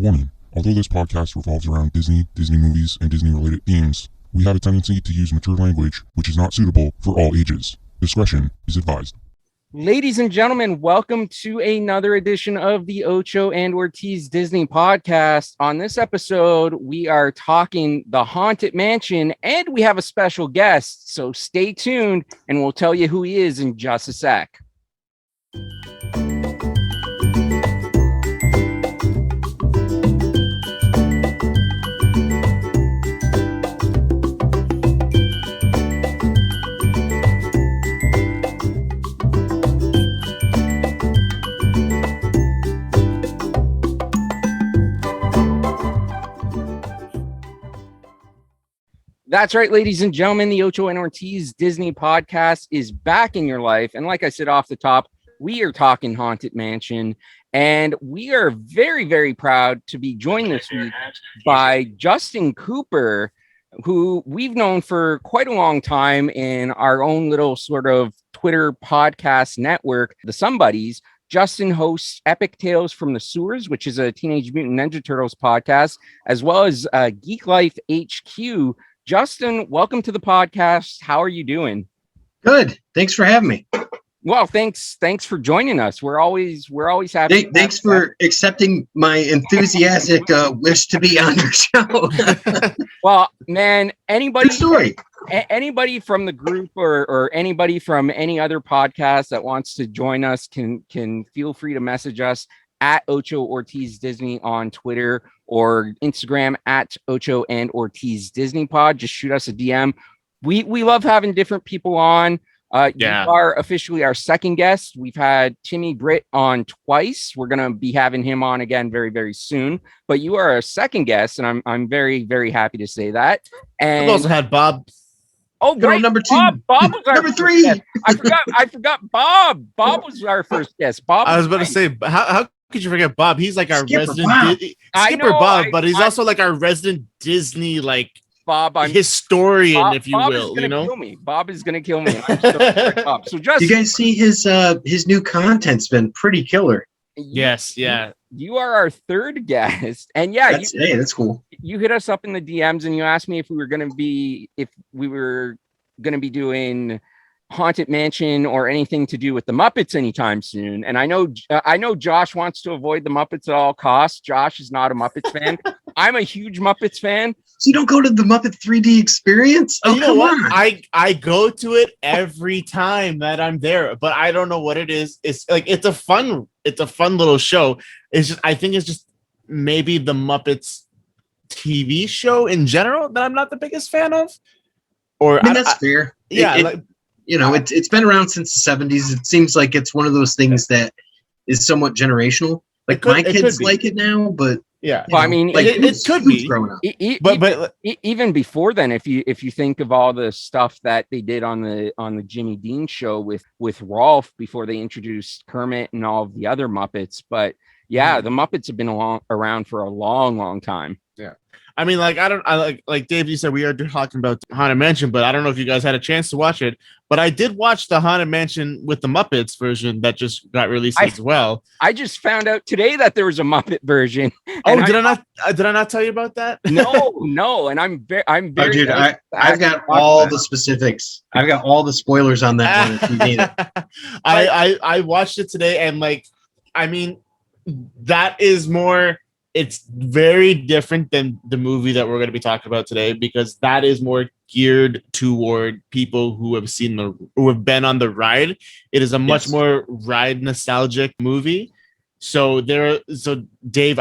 Warning: although this podcast revolves around Disney, Disney movies, and Disney-related themes, we have a tendency to use mature language which is not suitable for all ages. Discretion is advised. Ladies and gentlemen, welcome to another edition of the Ocho and Ortiz Disney podcast. On this episode, we are talking The Haunted Mansion, and we have a special guest, so stay tuned, and we'll tell you who he is in just a sec. That's right, ladies and gentlemen, the Ocho and Ortiz Disney podcast is back in your life. And like I said off the top, we are talking Haunted Mansion. And we are very, very proud to be joined this week by Justin Cooper, who we've known for quite a long time in our own little sort of Twitter podcast network, the Somebodies. Justin hosts Epic Tales from the Sewers, which is a Teenage Mutant Ninja Turtles podcast, as well as Geeklife HQ. Justin, welcome to the podcast. How are you doing? Good. Thanks for having me. Well, thanks for joining us. We're always happy. Thanks for accepting my enthusiastic wish to be on your show. Well, man, anybody from the group or anybody from any other podcast that wants to join us can feel free to message us at Ocho Ortiz Disney on Twitter or Instagram at Ocho and Ortiz Disney Pod. Just shoot us a DM. We love having different people on. You are officially our second guest. We've had Timmy Britt on twice. We're gonna be having him on again very, very soon. But you are our second guest, and I'm very, very happy to say that. And we've also had Bob. Oh, right. Number two. Bob was our number three. Guest. I forgot Bob. Bob was our first guest. Bob. I was about to say, how could you forget Bob? He's like our resident Skipper Bob, but he's also like our resident Disney Bob, historian, if you Bob will. Is gonna kill me. Bob is gonna kill me. So just you guys see his new content's been pretty killer. Yes, yeah. You are our third guest, and that's cool. You hit us up in the DMs and you asked me if we were gonna be doing Haunted Mansion or anything to do with the Muppets anytime soon. And I know Josh wants to avoid the Muppets at all costs. Josh is not a Muppets fan. I'm a huge Muppets fan. So you don't go to the Muppet 3D experience? Oh, you know what? I go to it every time that I'm there, but I don't know what it is. It's like it's a fun little show. I think it's just maybe the Muppets TV show in general that I'm not the biggest fan of. Or that's fair. Yeah. It's been around since the 70s. It seems like it's one of those things that is somewhat generational. Like my kids like it now, but yeah. Well, I mean, it could be growing up. But even before then, if you think of all the stuff that they did on the Jimmy Dean show with Rolf before they introduced Kermit and all of the other Muppets, but yeah, the Muppets have been around for a long, long time. Yeah. I mean, like Dave, you said we are talking about Haunted Mansion, but I don't know if you guys had a chance to watch it. But I did watch the Haunted Mansion with the Muppets version that just got released as well. I just found out today that there was a Muppet version. Oh, did I not tell you about that? No, and I'm very. Oh, dude, I've got all the specifics. I've got all the spoilers on that one. If you need it. I watched it today, and that is more. It's very different than the movie that we're going to be talking about today, because that is more geared toward people who have been on the ride. It is a much more ride nostalgic movie. So Dave,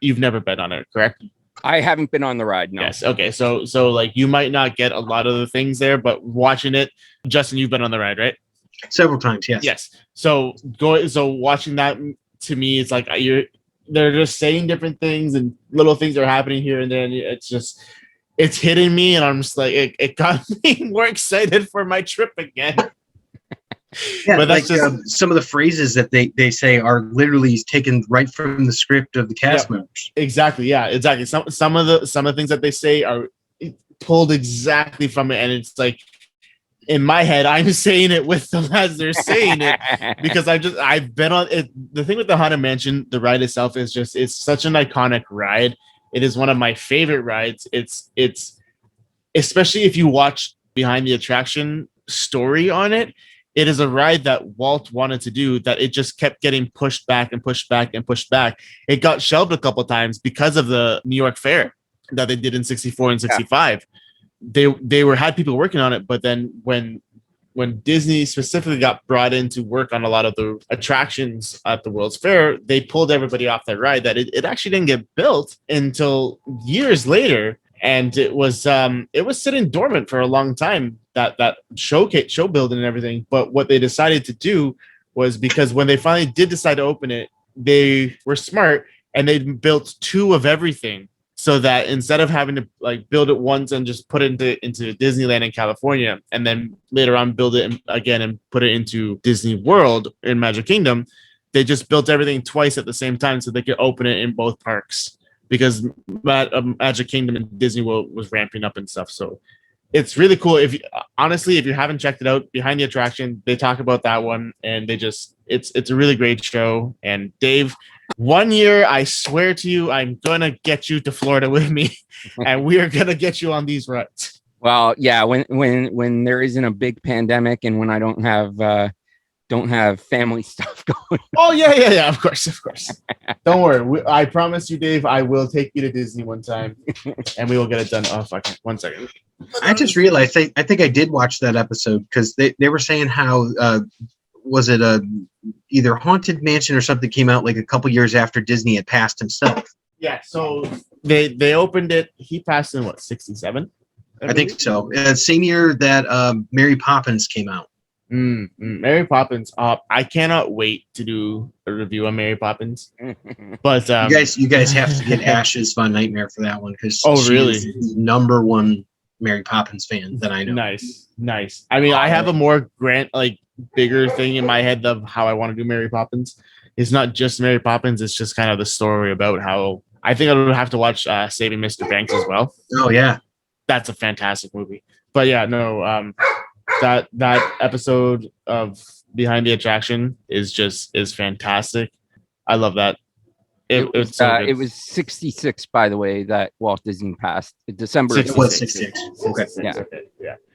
you've never been on it, correct? I haven't been on the ride. No. Yes. Okay. So you might not get a lot of the things there, but watching it, Justin, you've been on the ride, right? Several times. Yes. Yes. So watching that, to me, it's like they're just saying different things and little things are happening here and there. And it's hitting me. And I'm just like, it got me more excited for my trip again. Yeah, but that's some of the phrases that they say are literally taken right from the script of the cast members. Exactly. Yeah, exactly. Some of the things that they say are pulled exactly from it. And it's like, in my head, I'm saying it with them as they're saying it because I've been on it. The thing with the Haunted Mansion, the ride itself is just, it's such an iconic ride. It is one of my favorite rides. It's especially if you watch behind the attraction story on it. It is a ride that Walt wanted to do that it just kept getting pushed back and pushed back and pushed back. It got shelved a couple times because of the New York Fair that they did in 64 and 65. Yeah. They had people working on it, but then when Disney specifically got brought in to work on a lot of the attractions at the World's Fair, they pulled everybody off that ride. That it actually didn't get built until years later, and it was sitting dormant for a long time. That show building and everything. But what they decided to do was, because when they finally did decide to open it, they were smart and they built 2 of everything. So that instead of having to like build it once and just put it into Disneyland in California, and then later on build it again and put it into Disney World in Magic Kingdom, they just built everything twice at the same time so they could open it in both parks, because Magic Kingdom and Disney World was ramping up and stuff. So it's really cool. If you haven't checked it out, Behind the Attraction, they talk about that one, and it's a really great show. And Dave, one year, I swear to you, I'm gonna get you to Florida with me, and we are gonna get you on these rides. Well, yeah, when there isn't a big pandemic and when I don't have family stuff going. Oh yeah, of course. Don't worry. I promise you, Dave, I will take you to Disney one time, and we will get it done. Oh fuck! 1 second. I just realized I think I did watch that episode, because they were saying how was it either Haunted Mansion or something came out like a couple years after Disney had passed himself. Yeah, so they opened it. He passed in what, 67? I think so. Same year that Mary Poppins came out. Mary Poppins. I cannot wait to do a review on Mary Poppins. But you guys have to get Ash's Fun Nightmare for that one, because really? She's the number one Mary Poppins fan that I know. Nice. I mean, I have a more bigger thing in my head of how I want to do Mary Poppins. It's not just Mary Poppins. It's just kind of the story about how I think I would have to watch Saving Mr. Banks as well. Oh yeah, that's a fantastic movie. But yeah, no. That episode of Behind the Attraction is fantastic. I love that. It was 66, by the way, that Walt Disney passed. December. It was 66. Okay.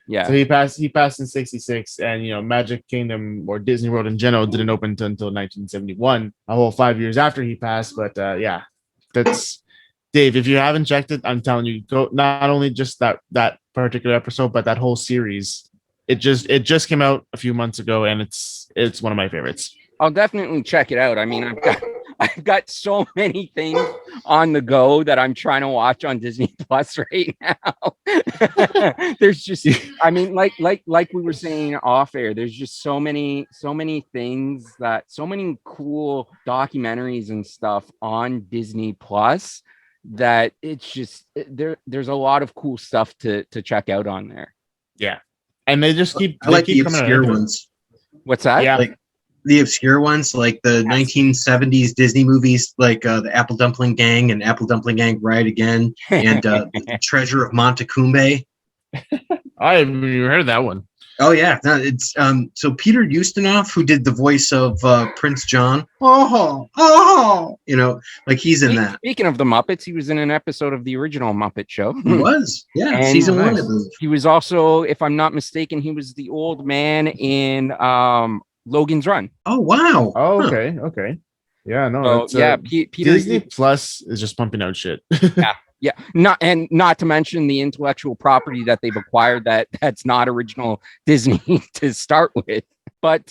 Yeah. So he passed in 66, and Magic Kingdom or Disney World in general didn't open until 1971, a whole 5 years after he passed. But that's Dave. If you haven't checked it, I'm telling you, go. Not only just that particular episode, but that whole series. It just came out a few months ago, and it's one of my favorites. I'll definitely check it out. I mean, I've got so many things on the go that I'm trying to watch on Disney Plus right now. There's just, I mean, like we were saying off air, there's just so many things, so many cool documentaries and stuff on Disney Plus that it's just there's a lot of cool stuff to check out on there. Yeah. And they just keep. I like the obscure ones. What's that? Yeah, like the obscure ones, like the 1970s Disney movies, like the Apple Dumpling Gang and Apple Dumpling Gang Ride Again, and the Treasure of Montecumbe. I haven't even heard of that one. Oh yeah, no, it's so Peter Ustinov, who did the voice of Prince John. Like he's in that. Speaking of the Muppets, he was in an episode of the original Muppet Show. He was, yeah, and season 1 of them. He was also, if I'm not mistaken, he was the old man in Logan's Run. Oh wow. Oh okay. Yeah, no. So, Peter Disney Plus is just pumping out shit. Yeah, not to mention the intellectual property that they've acquired that's not original Disney to start with. But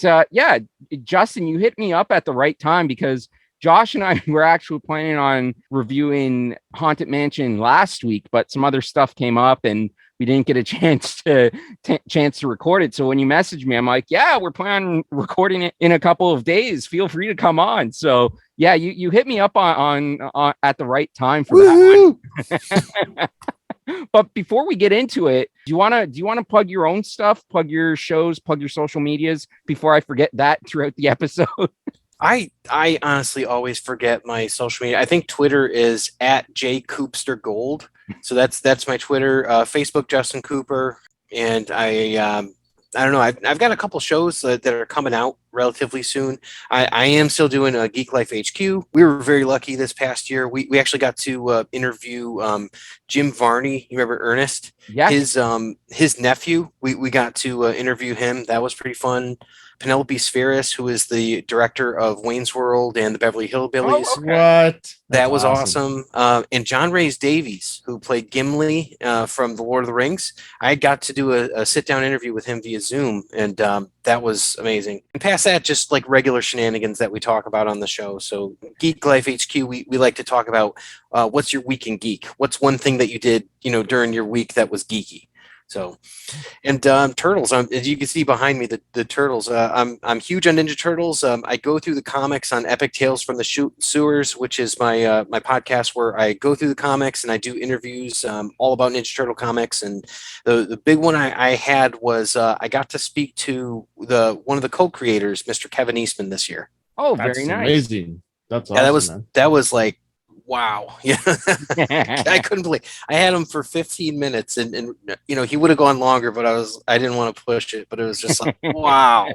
Justin, you hit me up at the right time, because Josh and I were actually planning on reviewing Haunted Mansion last week, but some other stuff came up and we didn't get a chance to record it. So when you messaged me, I'm like, yeah, we're planning on recording it in a couple of days. Feel free to come on. So yeah, you hit me up on at the right time for that one. But before we get into it, do you want to plug your own stuff, plug your shows, plug your social medias before I forget that throughout the episode? I honestly always forget my social media. I think Twitter is @jcoopstergold. So that's my Twitter. Facebook, Justin Cooper, and I I don't know. I've got a couple shows that are coming out relatively soon. I am still doing a Geek Life HQ. We were very lucky this past year. We actually got to interview Jim Varney. You remember Ernest? Yes. His nephew. We got to interview him. That was pretty fun. Penelope Spheris, who is the director of Wayne's World and the Beverly Hillbillies. Oh, okay. What? That That's was awesome. And John Rhys Davies, who played Gimli from The Lord of the Rings, I got to do a sit-down interview with him via Zoom, and that was amazing. And past that, just like regular shenanigans that we talk about on the show. So Geek Life HQ, we like to talk about what's your week in geek? What's one thing that you did, during your week that was geeky? So, and Turtles. As you can see behind me, the Turtles. I'm huge on Ninja Turtles. I go through the comics on Epic Tales from the Sewers, which is my my podcast where I go through the comics and I do interviews all about Ninja Turtle comics. And the big one I had was I got to speak to one of the co-creators, Mr. Kevin Eastman, this year. Oh, That's very nice. amazing. That's awesome. Yeah, man. that was like. Wow. Yeah. I couldn't believe I had him for 15 minutes and he would have gone longer, but I didn't want to push it, but it was just like, wow.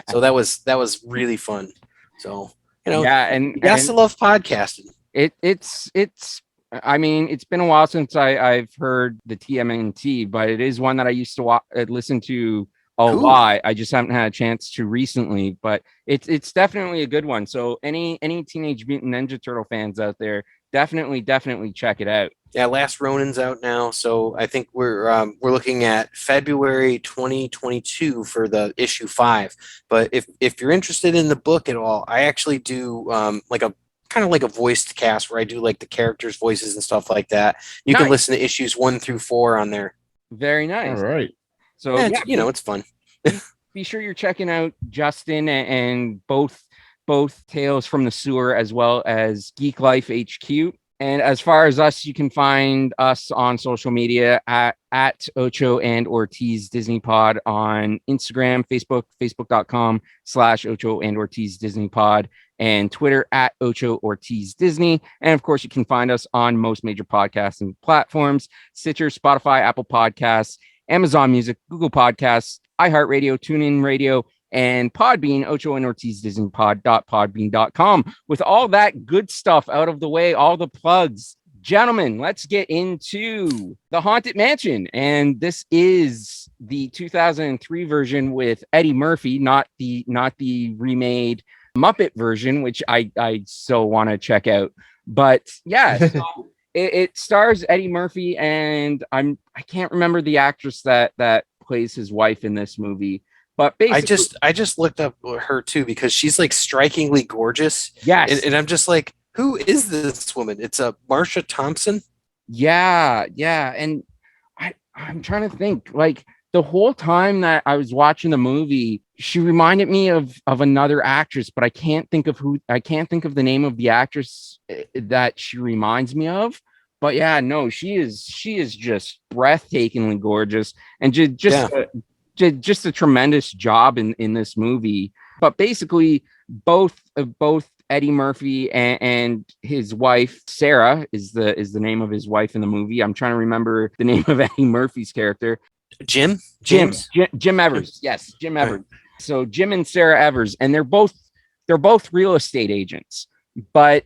So that was really fun. So, yeah, and you got to love podcasting. It's I mean, it's been a while since I've heard the TMNT, but it is one that I used to listen to a lot. I just haven't had a chance to recently, but it's definitely a good one. So any Teenage Mutant Ninja Turtle fans out there, definitely check it out. Yeah, Last Ronin's out now, so I think we're looking at February 2022 for the issue 5. But if you're interested in the book at all, I actually do like a kind of like a voiced cast where I do like the characters' voices and stuff like that. You can listen to issues 1 through 4 on there. Very nice. All right. So it's fun. Be sure you're checking out Justin and both Tales from the Sewer as well as Geek Life HQ. And as far as us, you can find us on social media at Ocho and Ortiz Disney Pod on Instagram, Facebook, facebook.com/Ocho and Ortiz Disney Pod, and Twitter at Ocho Ortiz Disney. And of course, you can find us on most major podcasting platforms: Stitcher, Spotify, Apple Podcasts, Amazon Music, Google Podcasts, iHeartRadio, TuneIn Radio, and Podbean, Ocho and Ortiz Disney Pod.podbean.com. With all that good stuff out of the way, all the plugs, gentlemen, let's get into the Haunted Mansion. And this is the 2003 version with Eddie Murphy, not the remade Muppet version, which I so want to check out. But yeah, so it stars Eddie Murphy, and I can't remember the actress that plays his wife in this movie. But basically, I just looked up her too because she's like strikingly gorgeous. Yes, and I'm just like, who is this woman? It's a Marsha Thompson. Yeah, and I'm trying to think. Like the whole time that I was watching the movie, she reminded me of another actress, but I can't think of the name of the actress that she reminds me of. But yeah, no, she is just breathtakingly gorgeous and just a tremendous job in this movie. But basically, both Eddie Murphy and his wife Sarah is the name of his wife in the movie. I'm trying to remember the name of Eddie Murphy's character. Jim Evers. Yes, Jim Evers. So Jim and Sarah Evers, and they're both real estate agents. But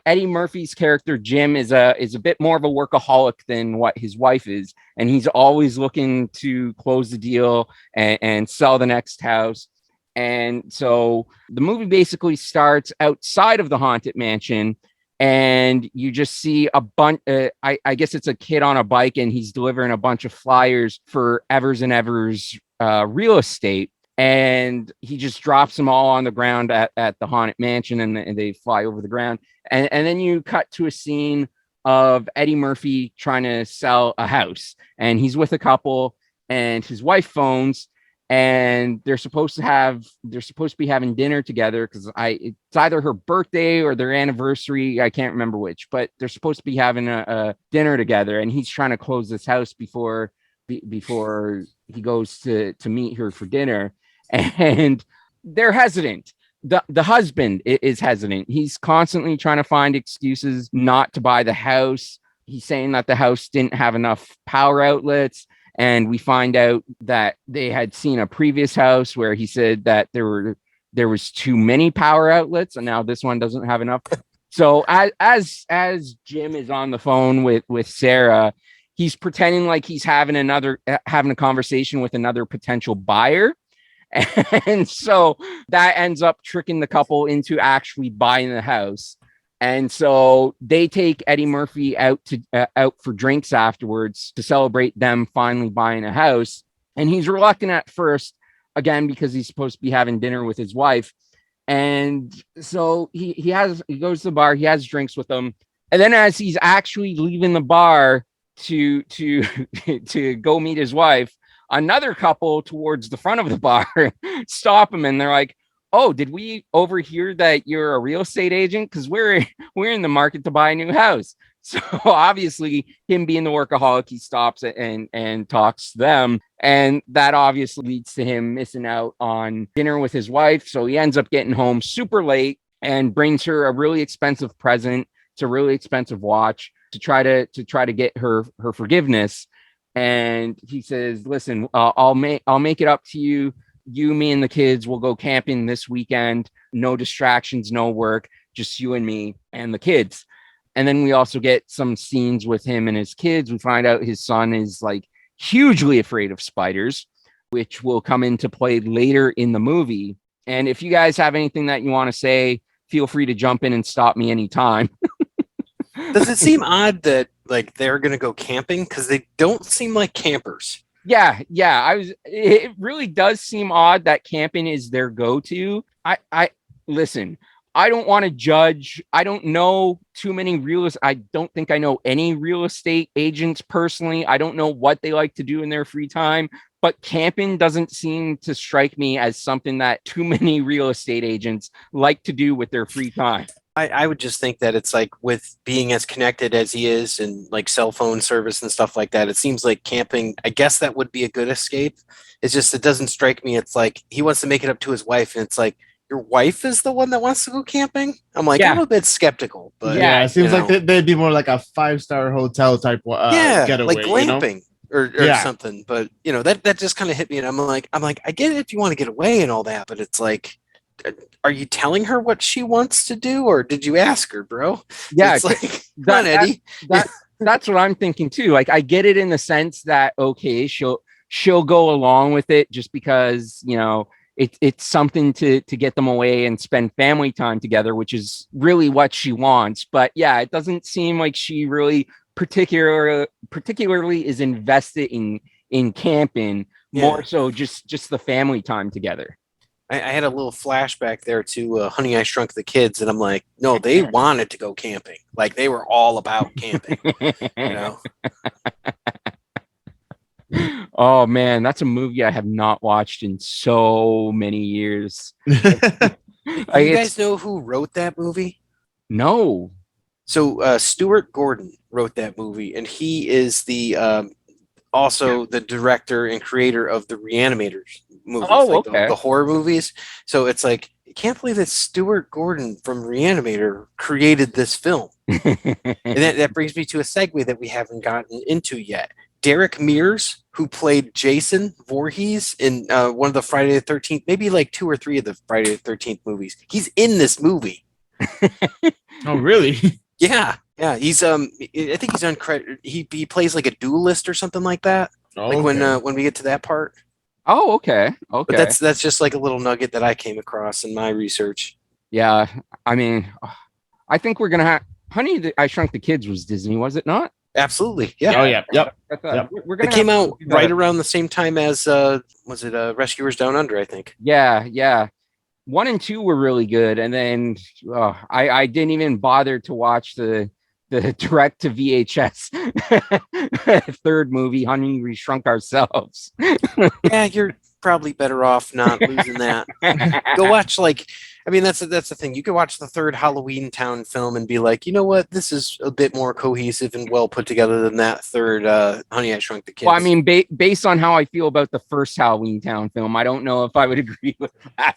Eddie Murphy's character Jim is a bit more of a workaholic than what his wife is, and he's always looking to close the deal and sell the next house. And so the movie basically starts outside of the Haunted Mansion, and you just see a bunch. I guess it's a kid on a bike, and he's delivering a bunch of flyers for Evers and Evers real estate. And he just drops them all on the ground at the Haunted Mansion, and they fly over the ground. And then you cut to a scene of Eddie Murphy trying to sell a house, and he's with a couple, and his wife phones, and they're supposed to be having dinner together because it's either her birthday or their anniversary. I can't remember which, but they're supposed to be having a dinner together, and he's trying to close this house before he goes to meet her for dinner. And they're hesitant. The husband is hesitant. He's constantly trying to find excuses not to buy the house. He's saying that the house didn't have enough power outlets, And we find out that they had seen a previous house where he said that there was too many power outlets, and now this one doesn't have enough. So as Jim is on the phone with Sarah, he's pretending like he's having a conversation with another potential buyer. And so that ends up tricking the couple into actually buying the house. And so they take Eddie Murphy out for drinks afterwards to celebrate them finally buying a house. And he's reluctant at first, again, because he's supposed to be having dinner with his wife. And so he goes to the bar, he has drinks with them. And then as he's actually leaving the bar to go meet his wife, another couple towards the front of the bar stop him, and they're like, "Oh, did we overhear that you're a real estate agent? Because we're in the market to buy a new house." So obviously, him being the workaholic, he stops and talks to them, and that obviously leads to him missing out on dinner with his wife. So he ends up getting home super late and brings her a really expensive present. It's a really expensive watch to try to get her forgiveness. And he says, "Listen, I'll make it up to you. You, me, and the kids will go camping this weekend. No distractions, no work, just you and me and the kids." And then we also get some scenes with him and his kids. We find out his son is like hugely afraid of spiders, which will come into play later in the movie. And if you guys have anything that you want to say, feel free to jump in and stop me anytime. Does it seem odd that like they're going to go camping? Because they don't seem like campers. Yeah. It really does seem odd that camping is their go-to. I listen, I don't want to judge. I don't know too many I don't think I know any real estate agents personally. I don't know what they like to do in their free time, but camping doesn't seem to strike me as something that too many real estate agents like to do with their free time. I would just think that it's like with being as connected as he is and like cell phone service and stuff like that, it seems like camping, I guess that would be a good escape. It's just, it doesn't strike me. It's like he wants to make it up to his wife, and it's like, your wife is the one that wants to go camping? I'm like, Yeah. I'm a bit skeptical, but yeah, it seems you like know. they'd be more like a 5-star hotel type getaway, like glamping or Yeah. something. But you know, that just kind of hit me, and I'm like, I get it if you want to get away and all that, but it's like, are you telling her what she wants to do, or did you ask her, bro? Yeah, it's like, come on, Eddie. That's what I'm thinking too. Like, I get it in the sense that, okay, she'll go along with it just because, you know, it's something to get them away and spend family time together, which is really what she wants. But yeah, it doesn't seem like she really particularly is invested in camping, more so just the family time together. I had a little flashback there to Honey, I Shrunk the Kids, and I'm like, no, they wanted to go camping. Like, they were all about camping, you know? Oh man, that's a movie I have not watched in so many years. Do you guys know who wrote that movie? No. So Stuart Gordon wrote that movie, and he is the also the director and creator of the Reanimators movies, the horror movies. So it's like, I can't believe that Stuart Gordon from Reanimator created this film. And that brings me to a segue that we haven't gotten into yet. Derek Mears, who played Jason Voorhees in one of the Friday the 13th, maybe like 2 or 3 of the Friday the 13th movies. He's in this movie. Oh, really? Yeah. He's I think he's on credit. He plays like a duelist or something like that. Oh, like okay. when we get to that part. Oh, okay. But that's just like a little nugget that I came across in my research. Yeah, I mean, I think we're gonna have Honey, I Shrunk the Kids was Disney, was it not? Absolutely. Yeah. Oh yeah. Yep. We're gonna It came out right around the same time as was it Rescuers Down Under, I think. Yeah. 1 and 2 were really good, and then I didn't even bother to watch the direct to VHS third movie, Honey, We Shrunk Ourselves. Yeah, you're probably better off not losing that. Go watch that's the thing. You could watch the third Halloween Town film and be like, you know what, this is a bit more cohesive and well put together than that third Honey, I Shrunk the Kids. Well, I mean, based on how I feel about the first Halloween Town film, I don't know if I would agree with that.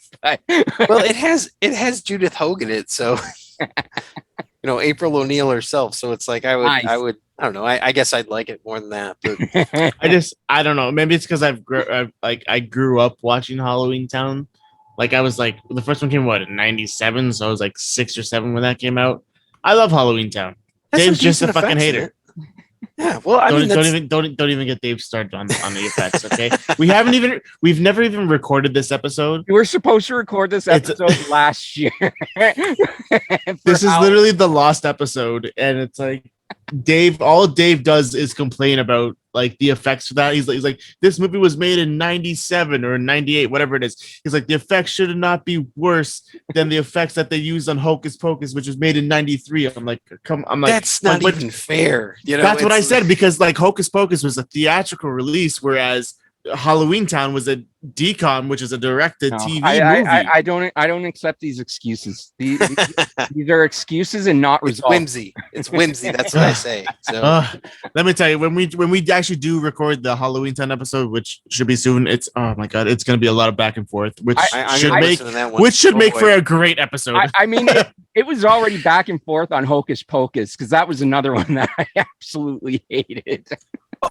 Well, it has Judith Hogan in it, so you know, April O'Neil herself. So it's like I I don't know. I guess I'd like it more than that. But I don't know. Maybe it's because I grew up watching Halloween Town. Like I was like the first one came in '97, so I was like 6 or 7 when that came out. I love Halloween Town. That's Dave's some just a decent fucking effects in hater. it. Yeah, well, I mean, Don't even get Dave started on the effects. Okay, we've never even recorded this episode. We were supposed to record this episode last year. This is literally the lost episode, and it's like all Dave does is complain about like the effects for that. He's like, this movie was made in '97 or '98, whatever it is. He's like, the effects should not be worse than the effects that they used on Hocus Pocus, which was made in '93. I'm like, that's not even fair. You know, that's what I said, because like Hocus Pocus was a theatrical release, whereas Halloween Town was a DCOM, which is a directed TV movie. I don't accept these excuses. These are excuses and not It's results. whimsy. It's whimsy. That's what I say. So Let me tell you, when we actually do record the Halloween Town episode, which should be soon, it's oh my god, it's gonna be a lot of back and forth, which should make for a great episode. I mean, it was already back and forth on Hocus Pocus, because that was another one that I absolutely hated.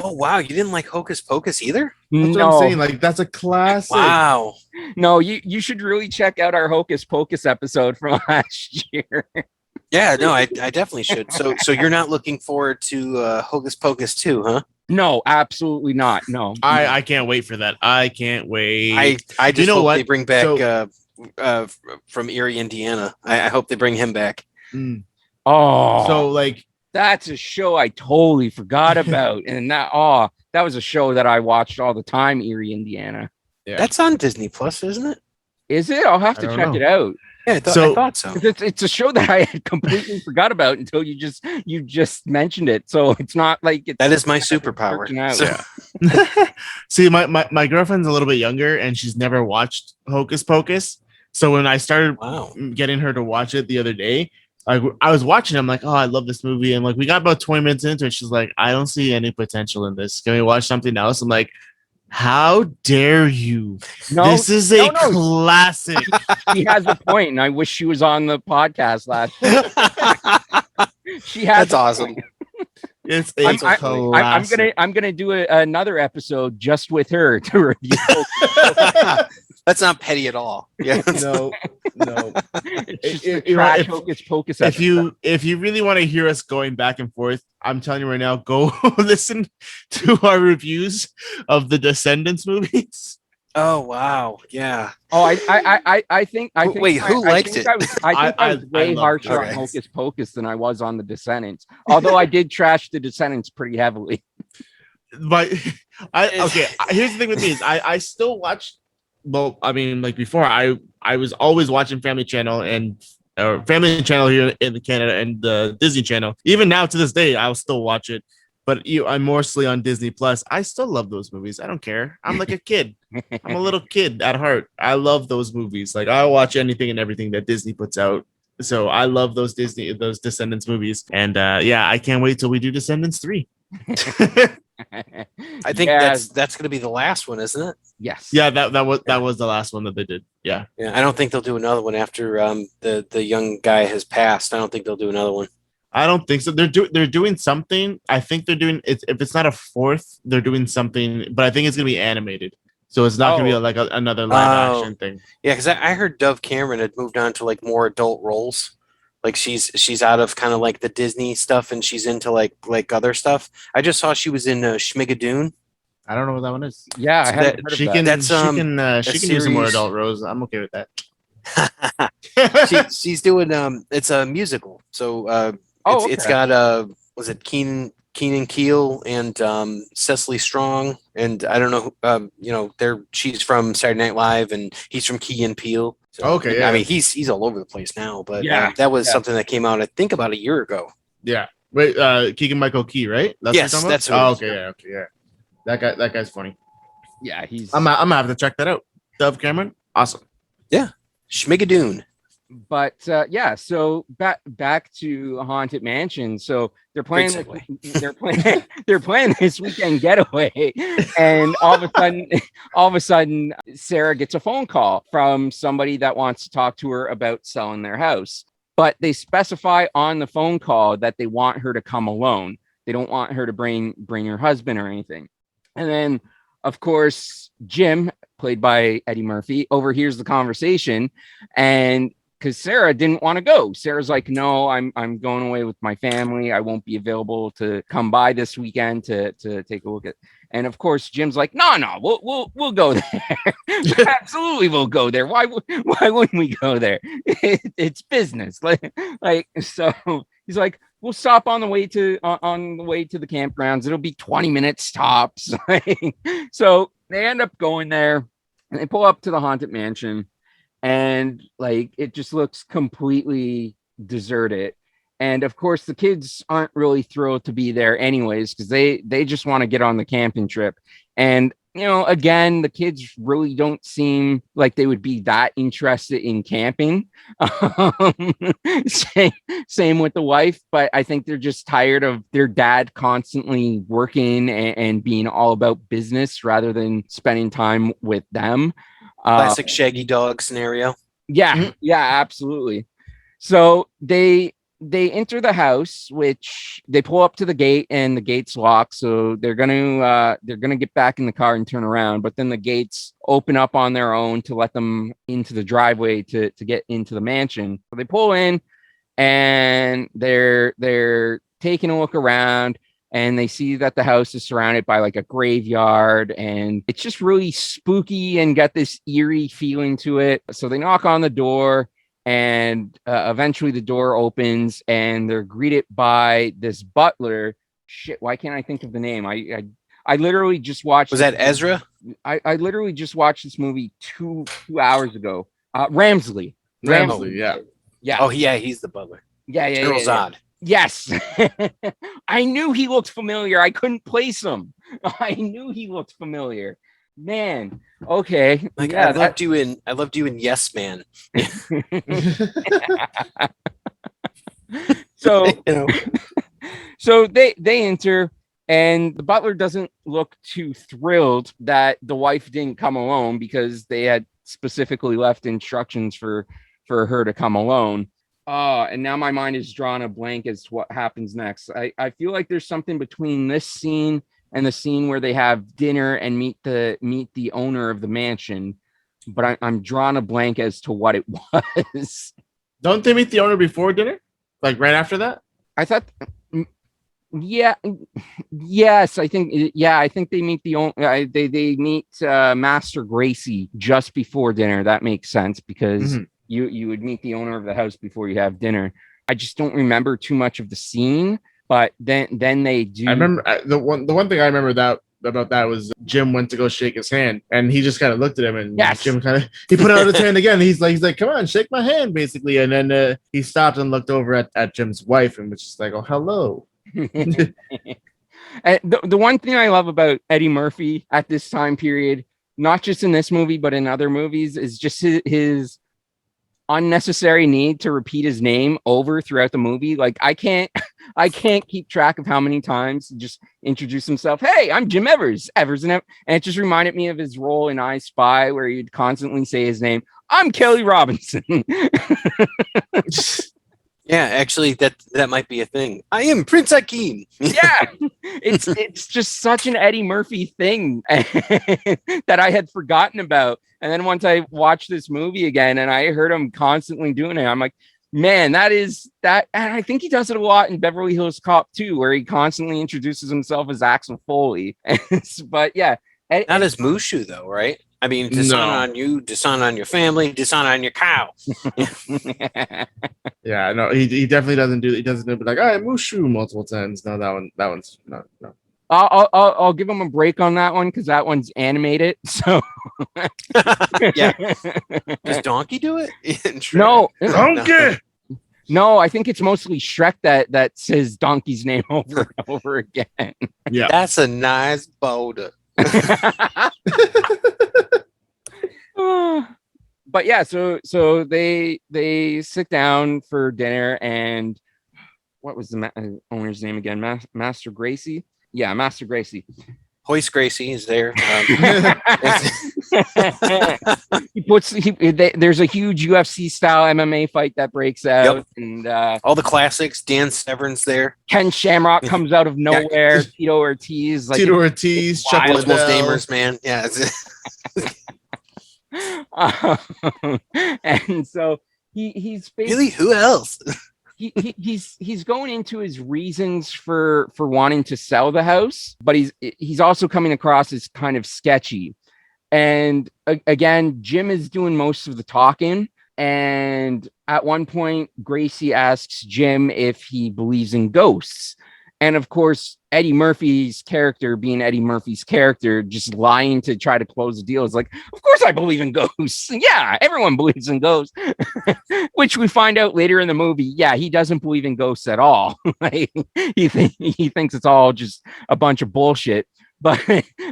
oh wow, you didn't like Hocus Pocus either? That's what I'm saying. Like that's a classic. Wow. No, you should really check out our Hocus Pocus episode from last year. Yeah, no, I definitely should. So you're not looking forward to Hocus Pocus 2, huh? No, absolutely not. No. I can't wait for that. I can't wait. I just hope what? they bring back from Erie, Indiana. I hope they bring him back. Oh, So like that's a show I totally forgot about. And that was a show that I watched all the time, Erie, Indiana. yeah. That's on Disney Plus, isn't it? Is it? I'll have to I don't check know. it out. Yeah, I thought so. It's a show that I had completely forgot about until you just mentioned it. So it's not like That is my superpower. searching out. So- See, my girlfriend's a little bit younger and she's never watched Hocus Pocus. So when I started Wow. getting her to watch it the other day, I was watching it, I'm like, oh, I love this movie. And like we got about 20 minutes into it. She's like, I don't see any potential in this. Can we watch something else? I'm like, how dare you? No, This is a classic. she has a point, and I wish she was on the podcast last year. She has That's awesome. It's a classic. I'm gonna do another episode just with her to review. That's not petty at all. Yeah. no. It's just If- the trash if- Hocus Pocus. If you really want to hear us going back and forth, I'm telling you right now, go listen to our reviews of the Descendants movies. Oh wow. Yeah. I think. Wait, who liked it? I was I way loved it. harsher on Okay. Hocus Pocus than I was on the Descendants. Although I did trash the Descendants pretty heavily. But here's the thing with me is I still watch. Well, I mean, like before, I was always watching Family Channel and Family Channel here in Canada and the Disney Channel. Even now to this day, I'll still watch it. But I'm mostly on Disney Plus. I still love those movies. I don't care. I'm like a kid. I'm a little kid at heart. I love those movies. Like I watch anything and everything that Disney puts out. So I love those Descendants movies. And I can't wait till we do Descendants 3. I think that's going to be the last one, isn't it? Yes. Yeah, that was the last one that they did. Yeah. Yeah. I don't think they'll do another one after the young guy has passed. I don't think they'll do another one. I don't think so. They're doing something. I think they're doing it. If it's not a fourth, they're doing something. But I think it's gonna be animated, so it's not gonna be another live action thing. Yeah, because I heard Dove Cameron had moved on to like more adult roles. Like she's out of kind of like the Disney stuff and she's into like other stuff. I just saw she was in Schmigadoon. I don't know what that one is. Yeah, So I haven't heard of She that. can That's, she can do some more series. adult roles. I'm okay with that. She's doing it's a musical. So it's got was it Keenan Keele and Cecily Strong, and I don't know she's from Saturday Night Live and he's from Key and Peele. So, Okay, yeah. I mean he's all over the place now, but Yeah, that was something that came out I think about a year ago. Yeah. Wait, Keegan Michael Key, right? That's Yes, what you're that's talking who it about? is, Okay, yeah. That guy's funny. Yeah, he's. I'm gonna have to check that out. Dove Cameron, awesome. Schmigadoon. But so back to Haunted Mansion. So they're playing they're playing this weekend getaway, and all of a sudden Sarah gets a phone call from somebody that wants to talk to her about selling their house. But they specify on the phone call that they want her to come alone. They don't want her to bring her husband or anything. And then, of course, Jim, played by Eddie Murphy, overhears the conversation, and because Sarah didn't want to go. Sarah's like, no, I'm going away with my family. I won't be available to come by this weekend to take a look at. And of course, Jim's like, no, we'll go there. Absolutely, we'll go there. Why wouldn't we go there? It's business. Like so. He's like, we'll stop on the way to the campgrounds. It'll be 20 minutes tops. So they end up going there, and they pull up to the haunted mansion. And like it just looks completely deserted, and of course the kids aren't really thrilled to be there anyways, because they just want to get on the camping trip. And again, the kids really don't seem like they would be that interested in camping. Same with the wife, but I think they're just tired of their dad constantly working and being all about business rather than spending time with them. Classic Shaggy Dog scenario. Yeah, absolutely. So they enter the house, which they pull up to the gate, and the gate's locked. So they're gonna get back in the car and turn around. But then the gates open up on their own to let them into the driveway to get into the mansion. So they pull in, and they're taking a look around. And they see that the house is surrounded by like a graveyard, and it's just really spooky and got this eerie feeling to it. So they knock on the door, and eventually the door opens, and they're greeted by this butler. Shit, why can't I think of the name? I literally just watched. Was that Ezra? I literally just watched this movie two hours ago. Ramsley. Yeah. Yeah. Oh yeah, he's the butler. Yeah. General Zod. Yes. I knew he looked familiar. I couldn't place him. I knew he looked familiar. Man. Okay. Like yeah, I loved you in Yes Man. So so they enter, and the butler doesn't look too thrilled that the wife didn't come alone, because they had specifically left instructions for her to come alone. And now my mind is drawn a blank as to what happens next. I feel like there's something between this scene and the scene where they have dinner and meet the owner of the mansion, but I'm drawn a blank as to what it was. Don't they meet the owner before dinner? Like right after that? I thought, yeah, yes, I think they meet the owner. They meet Master Gracie just before dinner. That makes sense, because you would meet the owner of the house before you have dinner. I just don't remember too much of the scene, but then they do. I remember the one thing I remember about that was Jim went to go shake his hand, and he just kind of looked at him, and Jim he put out his hand again. He's like, come on, shake my hand, basically. And then he stopped and looked over at Jim's wife, and was just like, oh, hello. And the one thing I love about Eddie Murphy at this time period, not just in this movie but in other movies, is just his unnecessary need to repeat his name over throughout the movie. Like I can't keep track of how many times he just introduced himself. Hey, I'm Jim Evers, and it just reminded me of his role in I Spy, where he'd constantly say his name. I'm Kelly Robinson. Yeah, actually, that might be a thing. I am Prince Hakeem. Yeah, it's just such an Eddie Murphy thing that I had forgotten about. And then once I watched this movie again and I heard him constantly doing it, I'm like, man, that is that. And I think he does it a lot in Beverly Hills Cop 2, where he constantly introduces himself as Axel Foley. But yeah. Not as Mushu, though, right? I mean, dishonor on you, dishonor on your family, dishonor on your cow. Yeah, no, he definitely doesn't do. He doesn't do like, I Mushu multiple times. No, that one's no. I'll give him a break on that one, because that one's animated. So yeah, does Donkey do it? No, Donkey. No, I think it's mostly Shrek that says Donkey's name over and over again. Yeah, that's a nice boulder. But yeah, so they sit down for dinner, and what was the owner's name again? Master Gracie. Yeah, Master Gracie. Hoist Gracie is there. There's a huge UFC style MMA fight that breaks out, Yep. and all the classics. Dan Severn's there. Ken Shamrock comes out of nowhere. Tito Ortiz, Tito Ortiz, Chuck World's most Liddell. gamers, man. Yeah. And so he's basically, Really, who else? he's going into his reasons for wanting to sell the house, but he's also coming across as kind of sketchy. And again, Jim is doing most of the talking. And at one point, Gracie asks Jim if he believes in ghosts. And of course, Eddie Murphy's character, being Eddie Murphy's character, just lying to try to close the deal, is like, of course I believe in ghosts. Yeah, everyone believes in ghosts. Which we find out later in the movie, yeah, he doesn't believe in ghosts at all. Like, he thinks it's all just a bunch of bullshit. But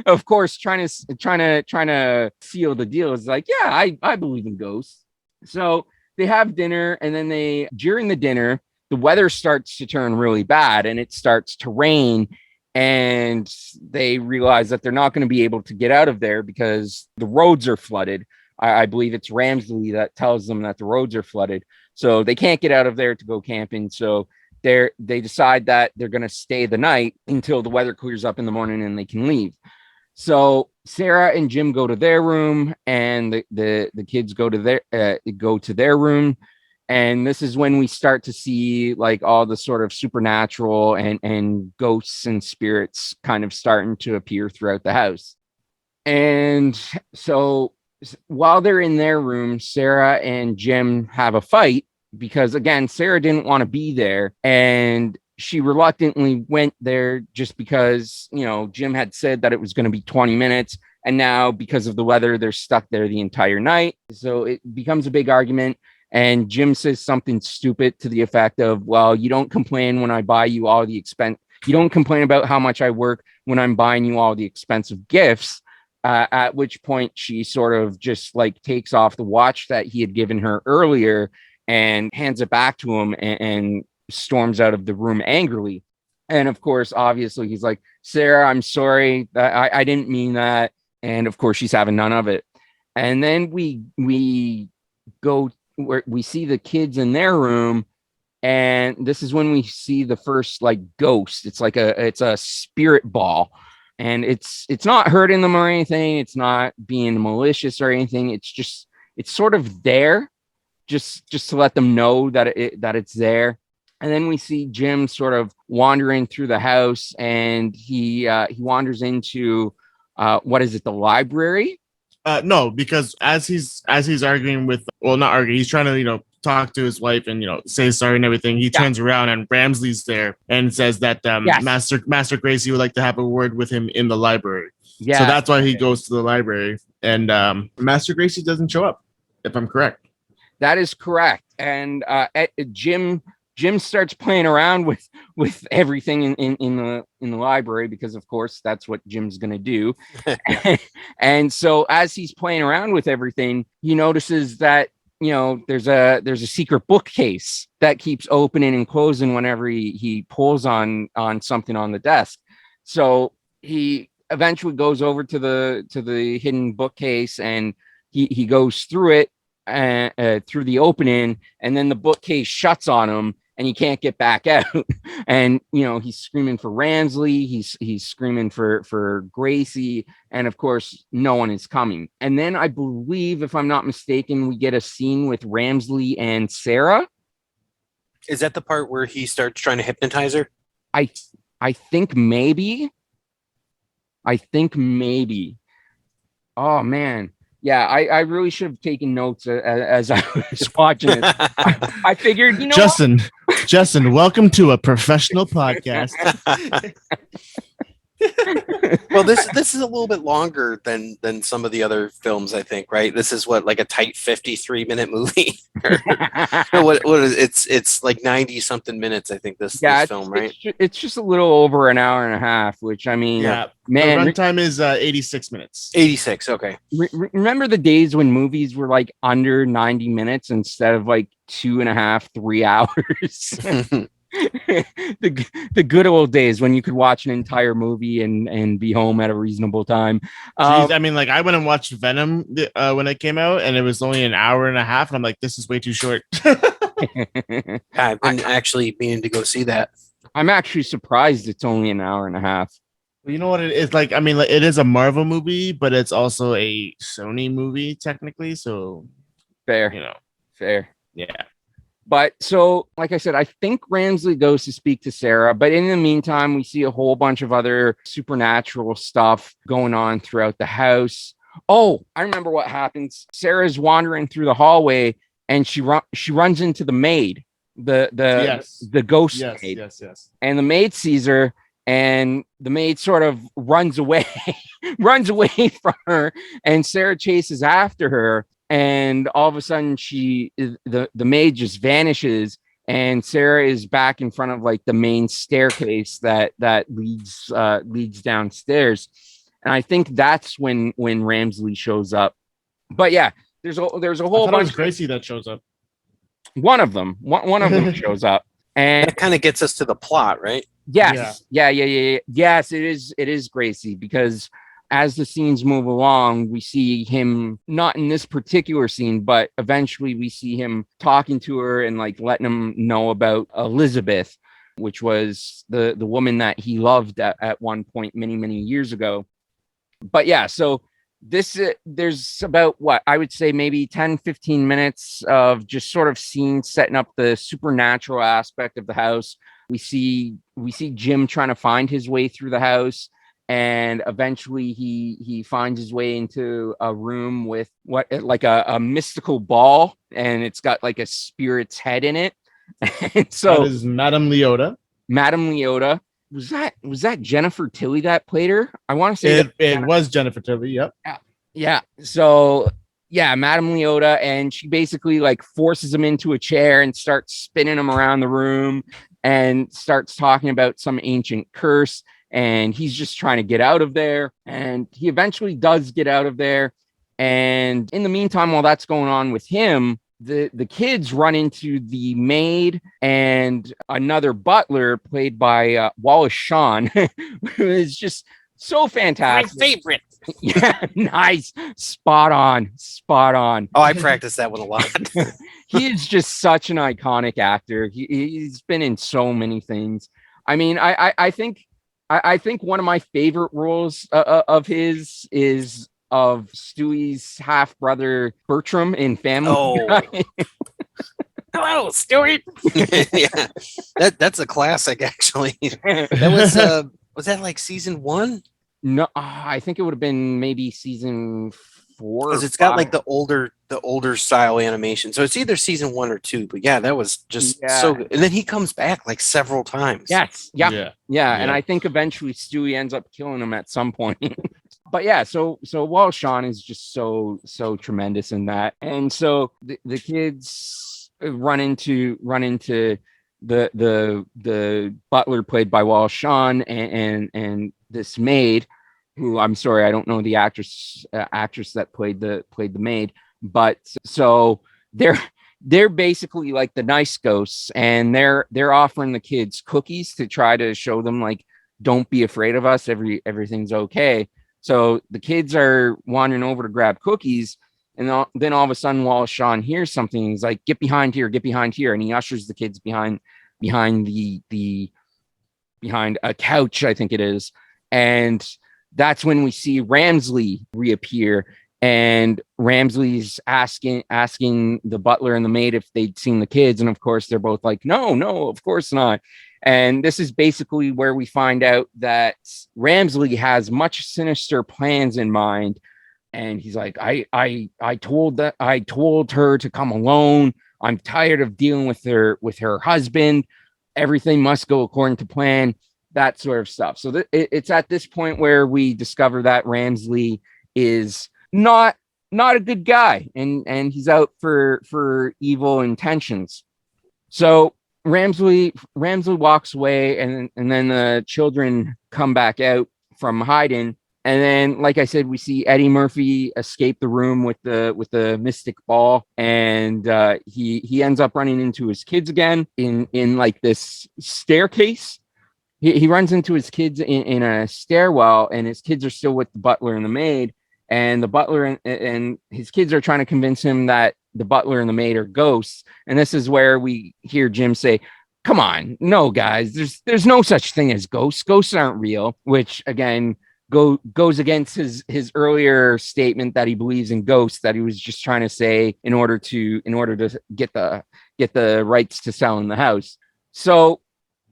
of course, trying to seal the deal is like, yeah, I believe in ghosts. So they have dinner, and then during the dinner, the weather starts to turn really bad and it starts to rain, and they realize that they're not going to be able to get out of there because the roads are flooded. I believe it's Ramsley that tells them that the roads are flooded. So they can't get out of there to go camping. So they decide that they're going to stay the night until the weather clears up in the morning and they can leave. So Sarah and Jim go to their room, and the kids go to their room. And this is when we start to see like all the sort of supernatural and ghosts and spirits kind of starting to appear throughout the house. And so while they're in their room, Sarah and Jim have a fight because, again, Sarah didn't want to be there. And she reluctantly went there just because, Jim had said that it was going to be 20 minutes. And now because of the weather, they're stuck there the entire night. So it becomes a big argument. And Jim says something stupid to the effect of, well, you don't complain when I buy you all the expense. You don't complain about how much I work when I'm buying you all the expensive gifts. At which point she sort of just like takes off the watch that he had given her earlier and hands it back to him and storms out of the room angrily. And of course, obviously, he's like, Sarah, I'm sorry. I didn't mean that. And of course, she's having none of it. And then we go where we see the kids in their room, and this is when we see the first like ghost. It's like it's a spirit ball, and it's not hurting them or anything. It's not being malicious or anything. It's sort of there, just to let them know that it's there. And then we see Jim sort of wandering through the house, and he wanders into what is it, the library? No, because as he's arguing with, well, not arguing, he's trying to, talk to his wife and, say sorry and everything. He turns around and Ramsley's there and says that yes, Master Gracie would like to have a word with him in the library. Yeah. So that's why he goes to the library, and Master Gracie doesn't show up, if I'm correct. That is correct. And Jim starts playing around with everything in the library, because of course that's what Jim's going to do. And so as he's playing around with everything, he notices that, there's a secret bookcase that keeps opening and closing whenever he pulls on something on the desk. So he eventually goes over to the hidden bookcase, and he goes through it through the opening, and then the bookcase shuts on him and he can't get back out. And he's screaming for Ramsley, he's screaming for Gracie, and of course no one is coming. And then I believe, if I'm not mistaken, we get a scene with Ramsley and Sarah. Is that the part where he starts trying to hypnotize her? I think maybe. Oh man. Yeah, I really should have taken notes as I was watching it. I figured, Justin, welcome to a professional podcast. Well, this is a little bit longer than some of the other films, I think, right? This is what, like a tight 53-minute movie. What is it? It's like 90 something minutes, I think, this film, right? It's just a little over an hour and a half, which, I mean, man, the runtime is 86 minutes. 86, okay. Remember the days when movies were like under 90 minutes instead of like 2.5, 3 hours? the good old days when you could watch an entire movie and be home at a reasonable time. Jeez, I mean, like I went and watched Venom when it came out, and it was only an hour and a half, and I'm like, this is way too short. I've been actually meaning to go see that. I'm actually surprised it's only an hour and a half. You know what it is like? I mean, like, it is a Marvel movie, but it's also a Sony movie technically. So Fair, fair. Yeah. But so, like I said, I think Ramsley goes to speak to Sarah. But in the meantime, we see a whole bunch of other supernatural stuff going on throughout the house. Oh, I remember what happens. Sarah's wandering through the hallway, and she runs into the maid, the ghost maid. Yes. And the maid sees her, and the maid sort of runs away, runs away from her, and Sarah chases after her. And all of a sudden, the maid just vanishes, and Sarah is back in front of like the main staircase that leads downstairs. And I think that's when Ramsley shows up. But yeah, there's a whole bunch. It was Gracie that shows up. One of them shows up, and It kind of gets us to the plot, right? yes, yeah. Yes, it is Gracie, because as the scenes move along, we see him not in this particular scene, but eventually we see him talking to her and like letting him know about Elizabeth, which was the woman that he loved at one point many years ago. But yeah, so there's about what I would say maybe 10-15 minutes of just sort of scenes setting up the supernatural aspect of the house. We see Jim trying to find his way through the house. And eventually he finds his way into a room with like a mystical ball, and it's got like a spirit's head in it. And so that is Madame Leota. Madame Leota. Was that Jennifer Tilly that played her? I want to say it was Jennifer Tilly. Yep. Yeah. So yeah, Madame Leota, and she basically like forces him into a chair and starts spinning him around the room and starts talking about some ancient curse. And he's just trying to get out of there. And he eventually does get out of there. And in the meantime, while that's going on with him, the kids run into the maid and another butler played by Wallace Shawn, who is just so fantastic. My favorite. Yeah, nice. Spot on. Oh, I practiced that one a lot. He is just such an iconic actor. He's been in so many things. I mean, I think one of my favorite roles of his is of Stewie's half brother Bertram in Family Guy. Hello, Stewie. Yeah, that's a classic. Actually, that was that like season 1? No, I think it would have been maybe season 4. Because it's got like the older style animation, so it's either season 1 or 2. But yeah, that was just so good. And then he comes back like several times. Yes, yeah. And I think eventually Stewie ends up killing him at some point. But yeah, so Wallace Shawn is just so tremendous in that, and so the kids run into the butler played by Wallace Shawn and this maid, who I'm sorry, I don't know the actress that played the maid, but so they're basically like the nice ghosts, and they're offering the kids cookies to try to show them like, don't be afraid of us, everything's okay. So the kids are wandering over to grab cookies, and then all of a sudden Wallace Shawn hears something. He's like, get behind here, and he ushers the kids behind a couch, I think it is. And that's when we see Ramsley reappear, and Ramsley's asking the butler and the maid if they'd seen the kids. And of course, they're both like, no, of course not. And this is basically where we find out that Ramsley has much sinister plans in mind. And he's like, I told her to come alone. I'm tired of dealing with her husband. Everything must go according to plan. That sort of stuff. So it's at this point where we discover that Ramsley is not a good guy, and he's out for evil intentions. So Ramsley walks away, and then the children come back out from hiding, And then, like I said, we see Eddie Murphy escape the room with the mystic ball, and he ends up running into his kids again in like this staircase. He runs into his kids in a stairwell, and his kids are still with the butler and the maid. And the butler and his kids are trying to convince him that the butler and the maid are ghosts. And this is where we hear Jim say, "Come on, no, guys, there's no such thing as ghosts. Ghosts aren't real," which again goes against his earlier statement that he believes in ghosts, that he was just trying to say in order to get the rights to sell in the house. So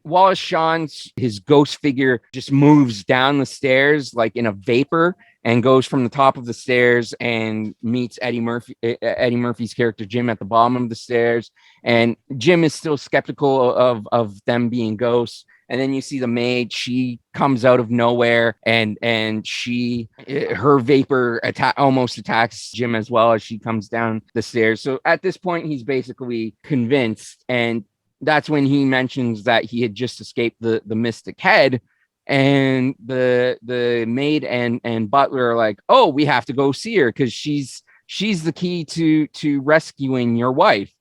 Wallace Shawn's his ghost figure just moves down the stairs like in a vapor and goes from the top of the stairs and meets Eddie Murphy's character Jim at the bottom of the stairs. And Jim is still skeptical of them being ghosts. And then you see the maid, she comes out of nowhere and her vapor almost attacks Jim as well as she comes down the stairs. So at this point, he's basically convinced. And that's when he mentions that he had just escaped the mystic head. And the maid and butler are like, "Oh, we have to go see her because she's the key to rescuing your wife."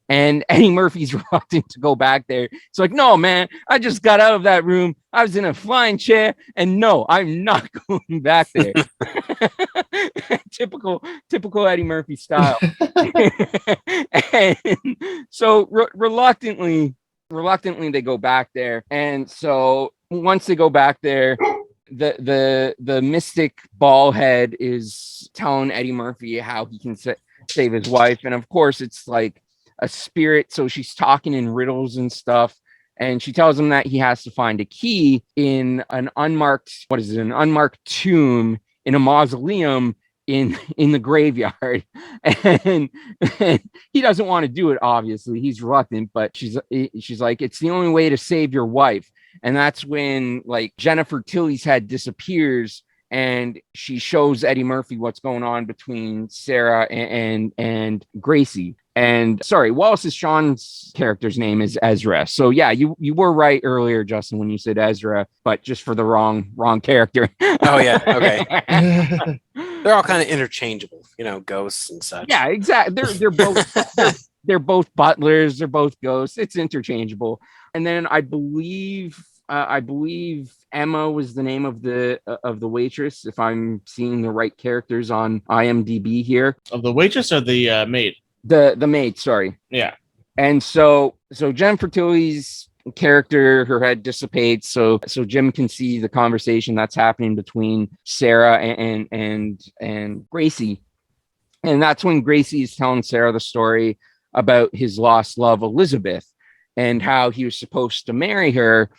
And Eddie Murphy's reluctant to go back there. It's like, "No, man, I just got out of that room. I was in a flying chair, and no, I'm not going back there." Typical Eddie Murphy style. And so reluctantly they go back there. And so once they go back there, the mystic ball head is telling Eddie Murphy how he can save his wife. And of course, it's like a spirit. So she's talking in riddles and stuff. And she tells him that he has to find a key in an unmarked tomb in a mausoleum in the graveyard. And he doesn't want to do it. Obviously, he's reluctant, but she's like, "It's the only way to save your wife." And that's when like Jennifer Tilly's head disappears, and she shows Eddie Murphy what's going on between Sarah and Gracie. And sorry, Wallace Shawn's character's name is Ezra. So yeah, you were right earlier, Justin, when you said Ezra, but just for the wrong character. Oh yeah, okay. They're all kind of interchangeable, ghosts and such. Yeah, exactly. They're both they're both butlers. They're both ghosts. It's interchangeable. And then I believe Emma was the name of the waitress, if I'm seeing the right characters on IMDb here. Of the waitress or the maid? The maid, sorry. Yeah. And so Jennifer Tilly's character, her head dissipates, so Jim can see the conversation that's happening between Sarah and Gracie. And that's when Gracie is telling Sarah the story about his lost love, Elizabeth, and how he was supposed to marry her,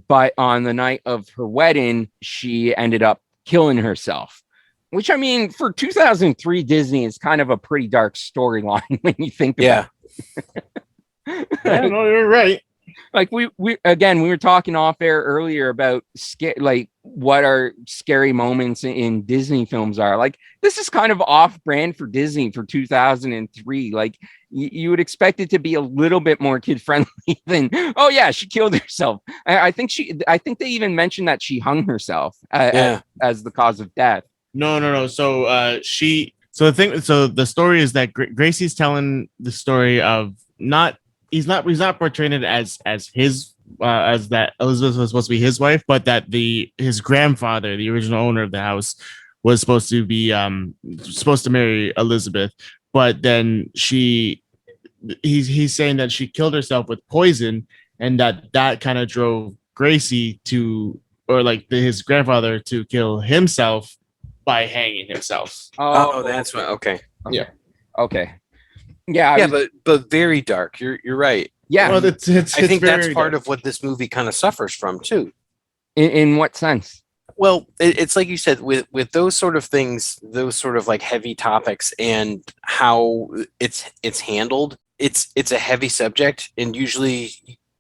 but on the night of her wedding, she ended up killing herself. Which, I mean, for 2003 Disney is kind of a pretty dark storyline when you think about it. Yeah, no, you're right. Like we were talking off air earlier about what our scary moments in Disney films are. Like, this is kind of off brand for Disney for 2003. Like you would expect it to be a little bit more kid friendly than, "Oh yeah, she killed herself." I think they even mentioned that she hung herself as the cause of death. No. So the story is that Gracie's telling the story of he's not portraying it as that Elizabeth was supposed to be his wife, but that his grandfather, the original owner of the house, was supposed to marry Elizabeth, but then he's saying that she killed herself with poison, and that kind of drove Gracie his grandfather to kill himself by hanging himself. Oh, that's right. Okay. Yeah. Okay. Yeah. Yeah, but very dark. You're right. Yeah. Well, I think that's part of what this movie kind of suffers from too. In what sense? Well, it's like you said, with those sort of things, those sort of like heavy topics, and how it's handled. It's a heavy subject, and usually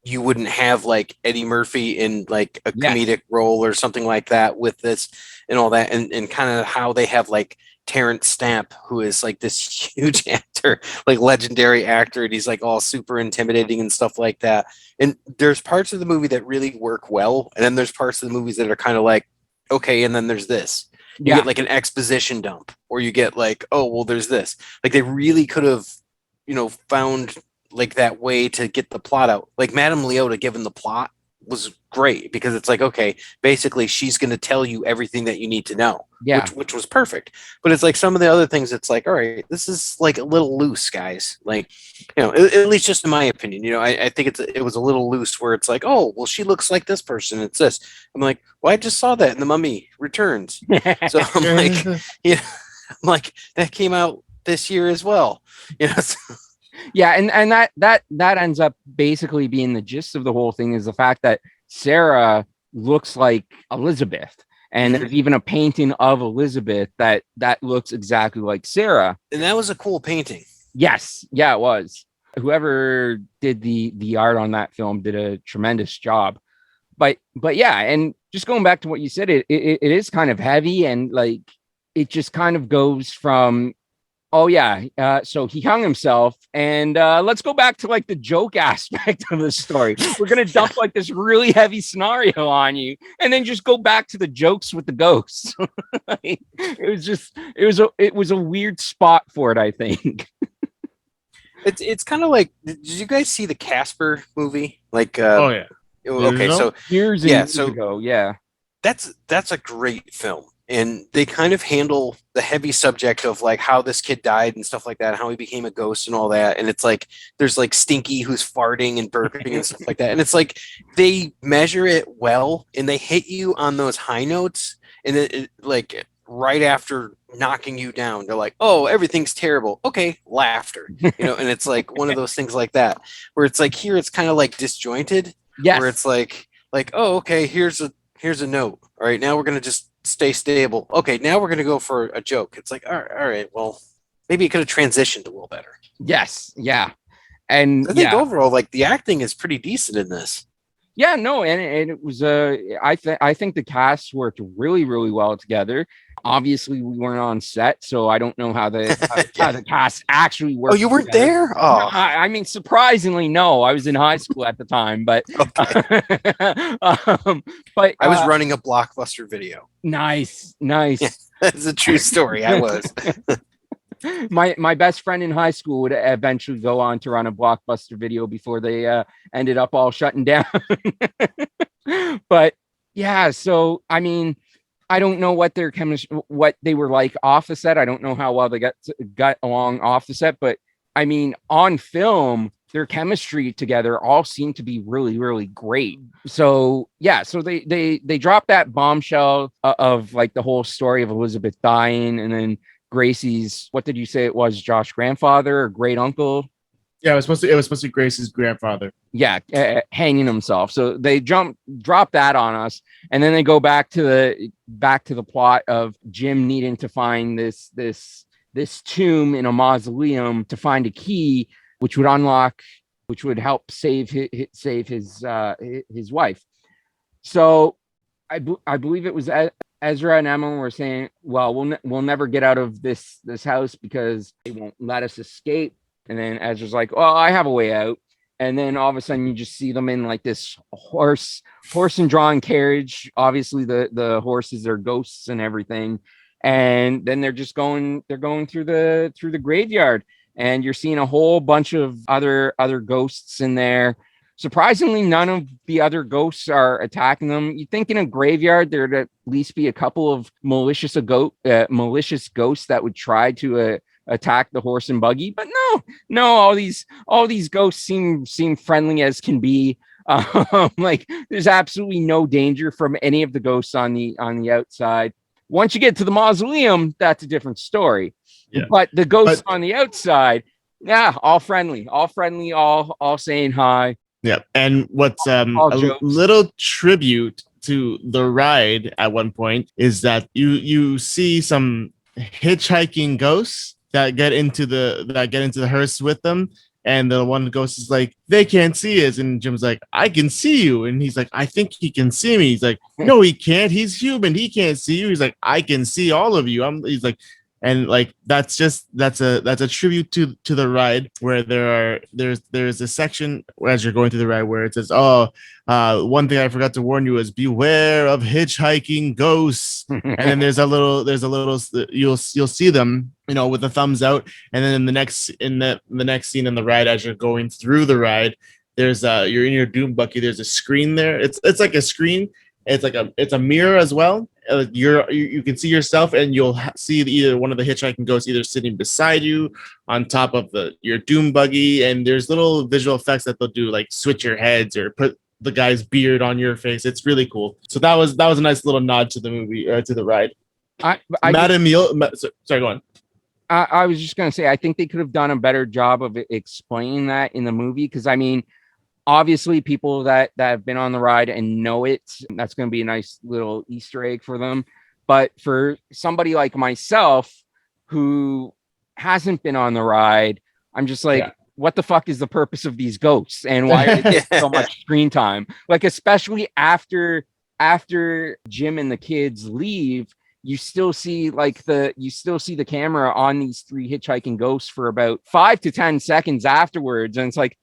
you wouldn't have like Eddie Murphy in like a comedic role or something like that with this and all that, and kind of how they have like Terrence Stamp, who is like this huge actor, like legendary actor, and he's like all super intimidating and stuff like that. And there's parts of the movie that really work well, and then there's parts of the movies that are kind of like, okay, and then there's this. You get like an exposition dump, or you get like, oh, well, there's this. Like they really could have, found like that way to get the plot out. Like Madame Leota given the plot was great because it's like, okay, basically she's going to tell you everything that you need to know, which was perfect. But it's like some of the other things, it's like, all right, this is like a little loose, guys. Like, at least just in my opinion, I think it was a little loose where it's like, oh, well, she looks like this person. It's this. I'm like, well, I just saw that in The Mummy Returns. So I'm like, I'm like, that came out this year as well. So, yeah, and that ends up basically being the gist of the whole thing is the fact that Sarah looks like Elizabeth, and there's even a painting of Elizabeth that looks exactly like Sarah. And that was a cool painting. Yes, yeah, it was. Whoever did the art on that film did a tremendous job. But yeah, and just going back to what you said, it is kind of heavy, and like it just kind of goes from, oh yeah, so he hung himself, and let's go back to like the joke aspect of the story. We're gonna dump like this really heavy scenario on you, and then just go back to the jokes with the ghosts. It was a weird spot for it, I think. It's kind of like, did you guys see the Casper movie? Like, oh yeah. Okay, so years ago, yeah. That's a great film. And they kind of handle the heavy subject of like how this kid died and stuff like that, how he became a ghost and all that. And it's like there's like Stinky who's farting and burping and stuff like that. And it's like they measure it well, and they hit you on those high notes, and it like right after knocking you down, they're like, oh, everything's terrible. Okay, laughter. And it's like one of those things like that, where it's like here it's kind of like disjointed. Yes. Where it's like, oh, okay, here's a note. All right, now we're gonna just stay stable. Okay, now we're gonna go for a joke. It's like, all right, well, maybe it could have transitioned a little better. Yes, yeah, and I think overall, like the acting is pretty decent in this. Yeah, no, and it was I think the cast worked really, really well together. Obviously, we weren't on set, so I don't know how the cast actually worked. Oh, you weren't together. there? Oh, I mean, surprisingly, no. I was in high school at the time, but okay. But I was running a Blockbuster video. Nice. Yeah, that's a true story. I was. My best friend in high school would eventually go on to run a Blockbuster video before they ended up all shutting down. But yeah, so I mean, I don't know what their chemistry, what they were like off the set. I don't know how well they got along off the set, but I mean, on film, their chemistry together all seemed to be really, really great. So yeah, so they dropped that bombshell of like the whole story of Elizabeth dying, and then Gracie's, what did you say it was, Josh's grandfather or great uncle? Yeah, it was supposed to be Gracie's grandfather. Yeah, hanging himself. So they drop that on us, and then they go back to the plot of Jim needing to find this tomb in a mausoleum to find a key, which would help save his wife. So I believe it was Ezra and Emma were saying, well, we'll never get out of this house because they won't let us escape. And then Ezra's like, well, I have a way out. And then all of a sudden you just see them in like this horse and drawn carriage. Obviously the horses are ghosts and everything. And then they're going through the graveyard, and you're seeing a whole bunch of other ghosts in there. Surprisingly, none of the other ghosts are attacking them. You think in a graveyard there'd at least be a couple of malicious ghosts that would try to attack the horse and buggy, but no, all these ghosts seem friendly as can be. Like there's absolutely no danger from any of the ghosts on the outside. Once you get to the mausoleum, that's a different story. Yeah. But the ghosts on the outside, yeah, all friendly, all saying hi. Yeah, and what's a little tribute to the ride at one point is that you see some hitchhiking ghosts that get into the hearse with them, and the one ghost is like, they can't see us, and Jim's like, I can see you, and he's like, I think he can see me. He's like, no, he can't. He's human. He can't see you. He's like, I can see all of you. He's like, And like that's a tribute to the ride, where there's a section as you're going through the ride where it says, one thing I forgot to warn you is beware of hitchhiking ghosts. And then there's a little you'll see them, with the thumbs out. And then in the next scene in the ride, as you're going through the ride, there's you're in your doom bucky. There's a screen there. It's like a screen. It's a mirror as well. You can see yourself, and you'll see either one of the hitchhiking ghosts either sitting beside you on top of your doom buggy. And there's little visual effects that they'll do, like switch your heads or put the guy's beard on your face. It's really cool. So that was a nice little nod to the movie, to the ride. Sorry, go on. I was just going to say, I think they could have done a better job of explaining that in the movie. Because I mean, obviously people that have been on the ride and know it, that's going to be a nice little Easter egg for them. But for somebody like myself who hasn't been on the ride, I'm just like, what the fuck is the purpose of these ghosts, and why are they getting so much screen time? Like, especially after Jim and the kids leave, you still see the camera on these three hitchhiking ghosts for about 5 to 10 seconds afterwards. And it's like,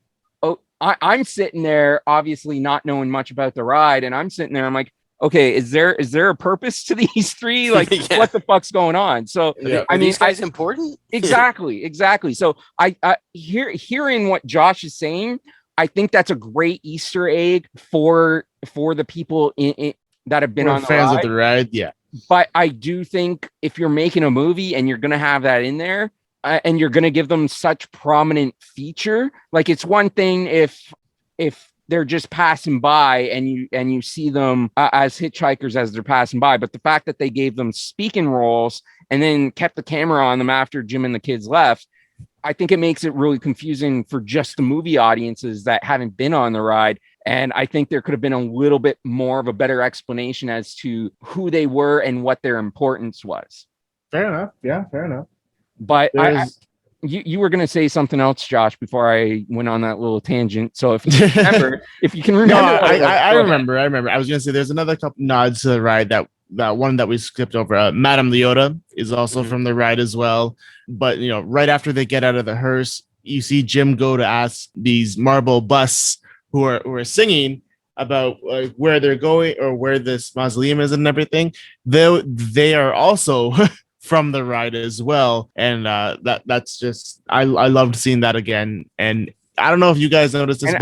I'm sitting there, obviously not knowing much about the ride, and I'm sitting there. I'm like, okay, is there a purpose to these three? Like, what the fuck's going on? So, I mean, these guys important? Exactly. So, I hearing what Josh is saying, I think that's a great Easter egg for the people that have been on the fans ride. of the ride. Yeah, but I do think if you're making a movie and you're gonna have that in there, and you're going to give them such prominent feature, like, it's one thing if they're just passing by and you see them as hitchhikers as they're passing by, but the fact that they gave them speaking roles and then kept the camera on them after Jim and the kids left, I think it makes it really confusing for just the movie audiences that haven't been on the ride. And I think there could have been a little bit more of a better explanation as to who they were and what their importance was. Fair enough. Yeah, fair enough. But you were going to say something else, Josh, before I went on that little tangent. So if you can remember. No, I remember. I was going to say there's another couple nods to the ride that one that we skipped over. Madame Leota is also from the ride as well. But, right after they get out of the hearse, you see Jim go to ask these marble busts who are singing about where they're going or where this mausoleum is and everything. They are also from the ride as well, and that's just I loved seeing that again. And I don't know if you guys noticed this,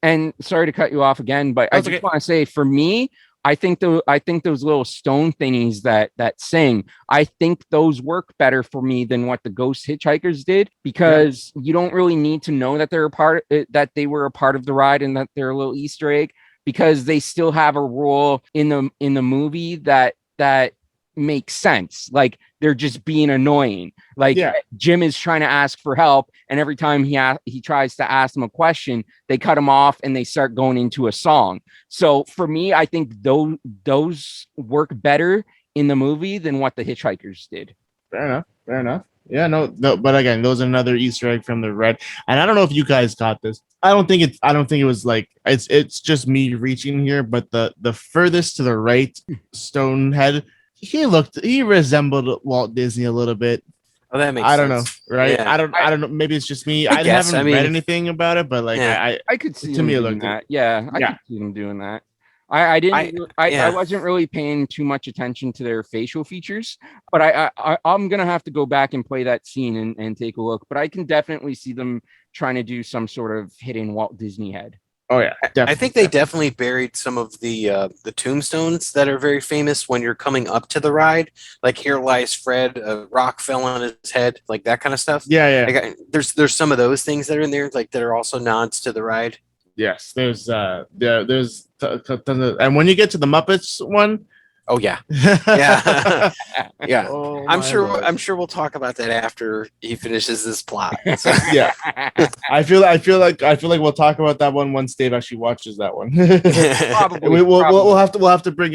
and sorry to cut you off again, but I just want to say, for me, I think those little stone thingies that sing, I think those work better for me than what the ghost hitchhikers did, because you don't really need to know that they were a part of the ride and that they're a little Easter egg, because they still have a role in the movie that makes sense. Like, they're just being annoying. Like, Jim is trying to ask for help, and every time he tries to ask them a question, they cut him off and they start going into a song. So for me, I think those work better in the movie than what the hitchhikers did. Fair enough. Yeah, no, but again, those are another Easter egg from the ride. And I don't know if you guys got this. I don't think it was like it's just me reaching here, but the furthest to the right stone head, he resembled Walt Disney a little bit. Oh, that makes sense. I don't know, right? Yeah. I don't know. Maybe it's just me. I haven't read anything about it, but like I could see him doing that. Yeah, I could see him doing that. I wasn't really paying too much attention to their facial features, but I'm gonna have to go back and play that scene and take a look. But I can definitely see them trying to do some sort of hidden Walt Disney head. Oh yeah, I think they definitely buried some of the tombstones that are very famous when you're coming up to the ride. Like, here lies Fred, a rock fell on his head, like that kind of stuff. Yeah. Like, there's some of those things that are in there, like, that are also nods to the ride. Yes, there's and when you get to the Muppets one. Oh yeah, yeah. Oh, I'm sure we'll talk about that after he finishes this plot. So. Yeah, I feel like we'll talk about that one once Dave actually watches that one. Probably. We'll have to bring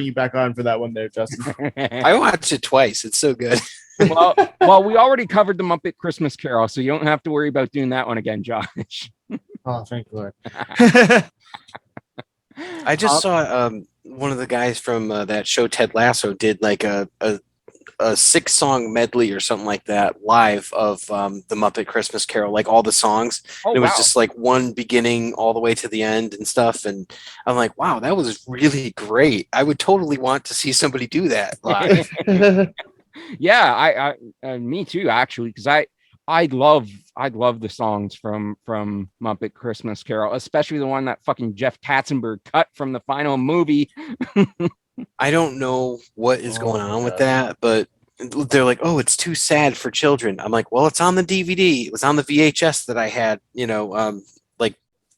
you back on for that one there, Justin. I watched it twice. It's so good. well, we already covered the Muppet Christmas Carol, so you don't have to worry about doing that one again, Josh. Oh, thank Lord. I just saw one of the guys from that show, Ted Lasso, did like a a 6-song medley or something like that live of the Muppet Christmas Carol, like all the songs. Oh, And it was wow. just like one beginning all the way to the end and stuff. And I'm like, wow, that was really great. I would totally want to see somebody do that live. Yeah, me too, actually, because I love the songs from Muppet Christmas Carol, especially the one that fucking Jeff Katzenberg cut from the final movie. I don't know what is going on with that, but they're like, oh, it's too sad for children. I'm like, well, it's on the DVD. It was on the VHS that I had, like,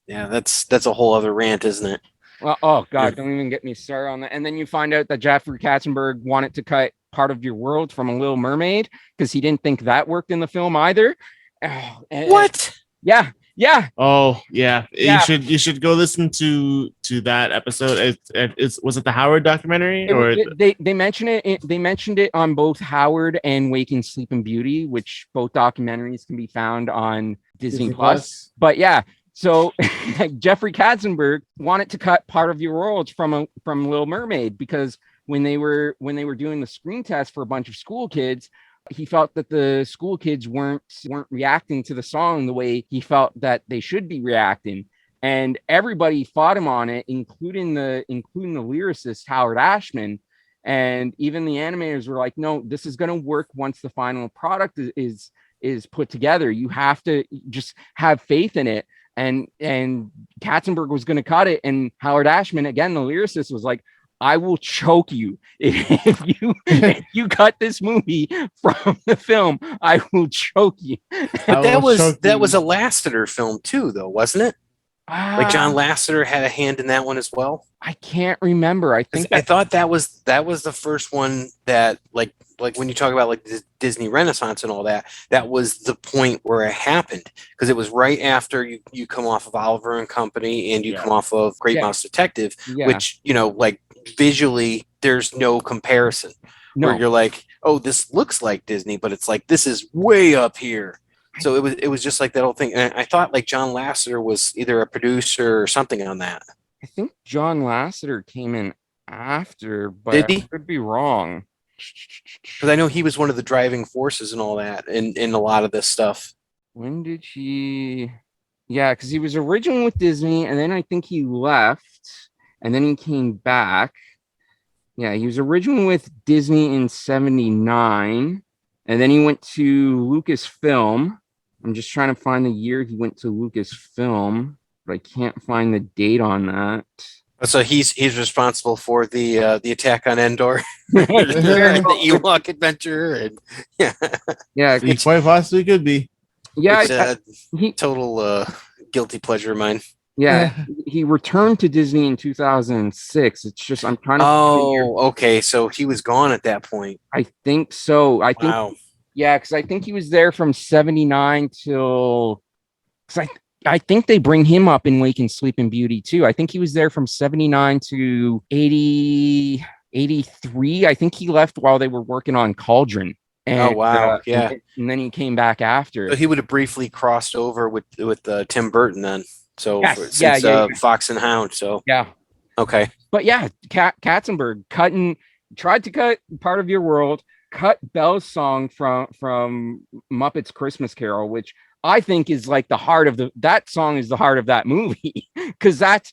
yeah, that's a whole other rant, isn't it? Well, oh God, don't even get me started on that. And then you find out that Jeffrey Katzenberg wanted to cut part of your world from a Little Mermaid because he didn't think that worked in the film either. What? Yeah. Oh yeah. Yeah. You should go listen to that episode. Was it the Howard documentary or They mention it. They mentioned it on both Howard and Waking Sleeping Beauty, which both documentaries can be found on Disney Plus. But yeah. So Jeffrey Katzenberg wanted to cut part of your world from Little Mermaid because when they were doing the screen test for a bunch of school kids, he felt that the school kids weren't reacting to the song the way he felt that they should be reacting, and everybody fought him on it, including the lyricist Howard Ashman, and even the animators were like, no, this is going to work once the final product is put together. You have to just have faith in it. And Katzenberg was going to cut it, and Howard Ashman, again, the lyricist, was like, I will choke you if you cut this movie from the film. I will choke you. But that was a Lasseter film too, though, wasn't it? Like John Lasseter had a hand in that one as well. I can't remember. I thought that was the first one that like when you talk about like the Disney Renaissance and all that, that was the point where it happened, because it was right after you come off of Oliver and Company and you come off of Great Mouse Detective, which, like visually there's no comparison. No. Where you're like, oh, this looks like Disney, but it's like this is way up here. So it was just like that whole thing. And I thought like John Lasseter was either a producer or something on that. I think John Lasseter came in after, but Did he? I could be wrong. Because I know he was one of the driving forces and all that in a lot of this stuff. When did he? Yeah, because he was originally with Disney, and then I think he left, and then he came back. Yeah, he was originally with Disney in '79, and then he went to Lucasfilm. I'm just trying to find the year he went to Lucasfilm, but I can't find the date on that. So he's responsible for the Attack on Endor, the Ewok adventure, and yeah, he quite possibly could be. Yeah, total guilty pleasure of mine. Yeah, he returned to Disney in 2006. It's just I'm trying to. Oh, okay. So he was gone at that point. I think so. I think. Wow. Yeah, because I think he was there from '79 till. Because I think they bring him up in Wake and Sleeping Beauty too. I think he was there from '79 to 83. I think he left while they were working on Cauldron. And, oh wow! Yeah, and then he came back after. So he would have briefly crossed over with Tim Burton then. So yes. since Fox and Hound. So yeah. Okay. But yeah, Katzenberg tried to cut part of your world, cut Belle's song from Muppets Christmas Carol, which I think is like the heart of that song is the heart of that movie, because that's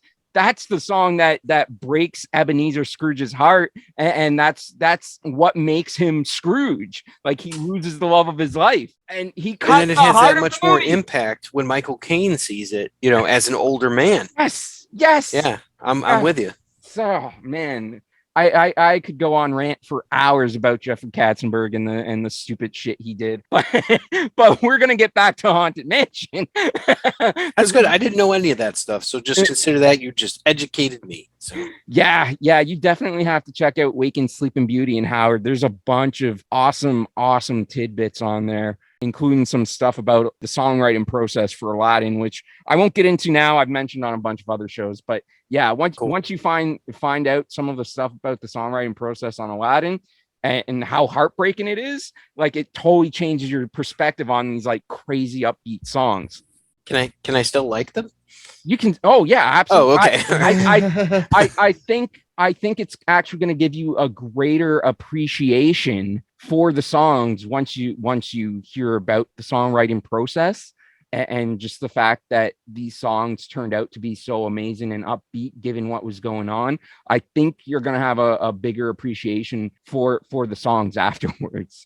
the song that breaks Ebenezer Scrooge's heart, and that's what makes him Scrooge. Like he loses the love of his life, and he cut. And then it has that much more impact when Michael Caine sees it, as an older man. Yes. Yeah, I'm with you. So man, I could go on rant for hours about Jeffrey Katzenberg and the stupid shit he did, but we're gonna get back to Haunted Mansion. That's good. I didn't know any of that stuff, so just consider that you just educated me. So yeah, you definitely have to check out Wake and Sleeping Beauty and Howard. There's a bunch of awesome tidbits on there, including some stuff about the songwriting process for Aladdin, which I won't get into now. I've mentioned on a bunch of other shows, but yeah, once you find out some of the stuff about the songwriting process on Aladdin and how heartbreaking it is, like it totally changes your perspective on these like crazy upbeat songs. Can I still like them? You can. Oh yeah, absolutely. Oh, okay. I think it's actually going to give you a greater appreciation for the songs, once you hear about the songwriting process and just the fact that these songs turned out to be so amazing and upbeat given what was going on, I think you're going to have a bigger appreciation for the songs afterwards.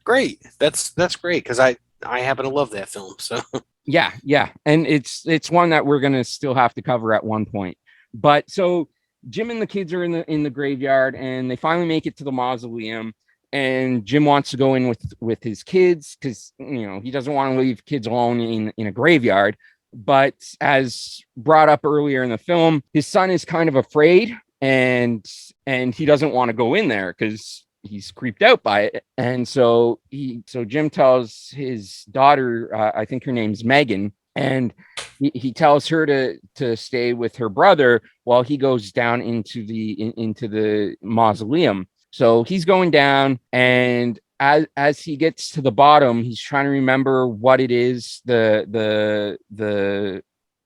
Great. That's great, because I happen to love that film. So Yeah, and it's one that we're going to still have to cover at one point. But so Jim and the kids are in the graveyard, and they finally make it to the mausoleum. And Jim wants to go in with his kids because he doesn't want to leave kids alone in a graveyard. But as brought up earlier in the film, his son is kind of afraid, and he doesn't want to go in there because he's creeped out by it. And so Jim tells his daughter, I think her name's Megan, and he tells her to stay with her brother while he goes down into the mausoleum. So he's going down, and as he gets to the bottom, he's trying to remember what it is the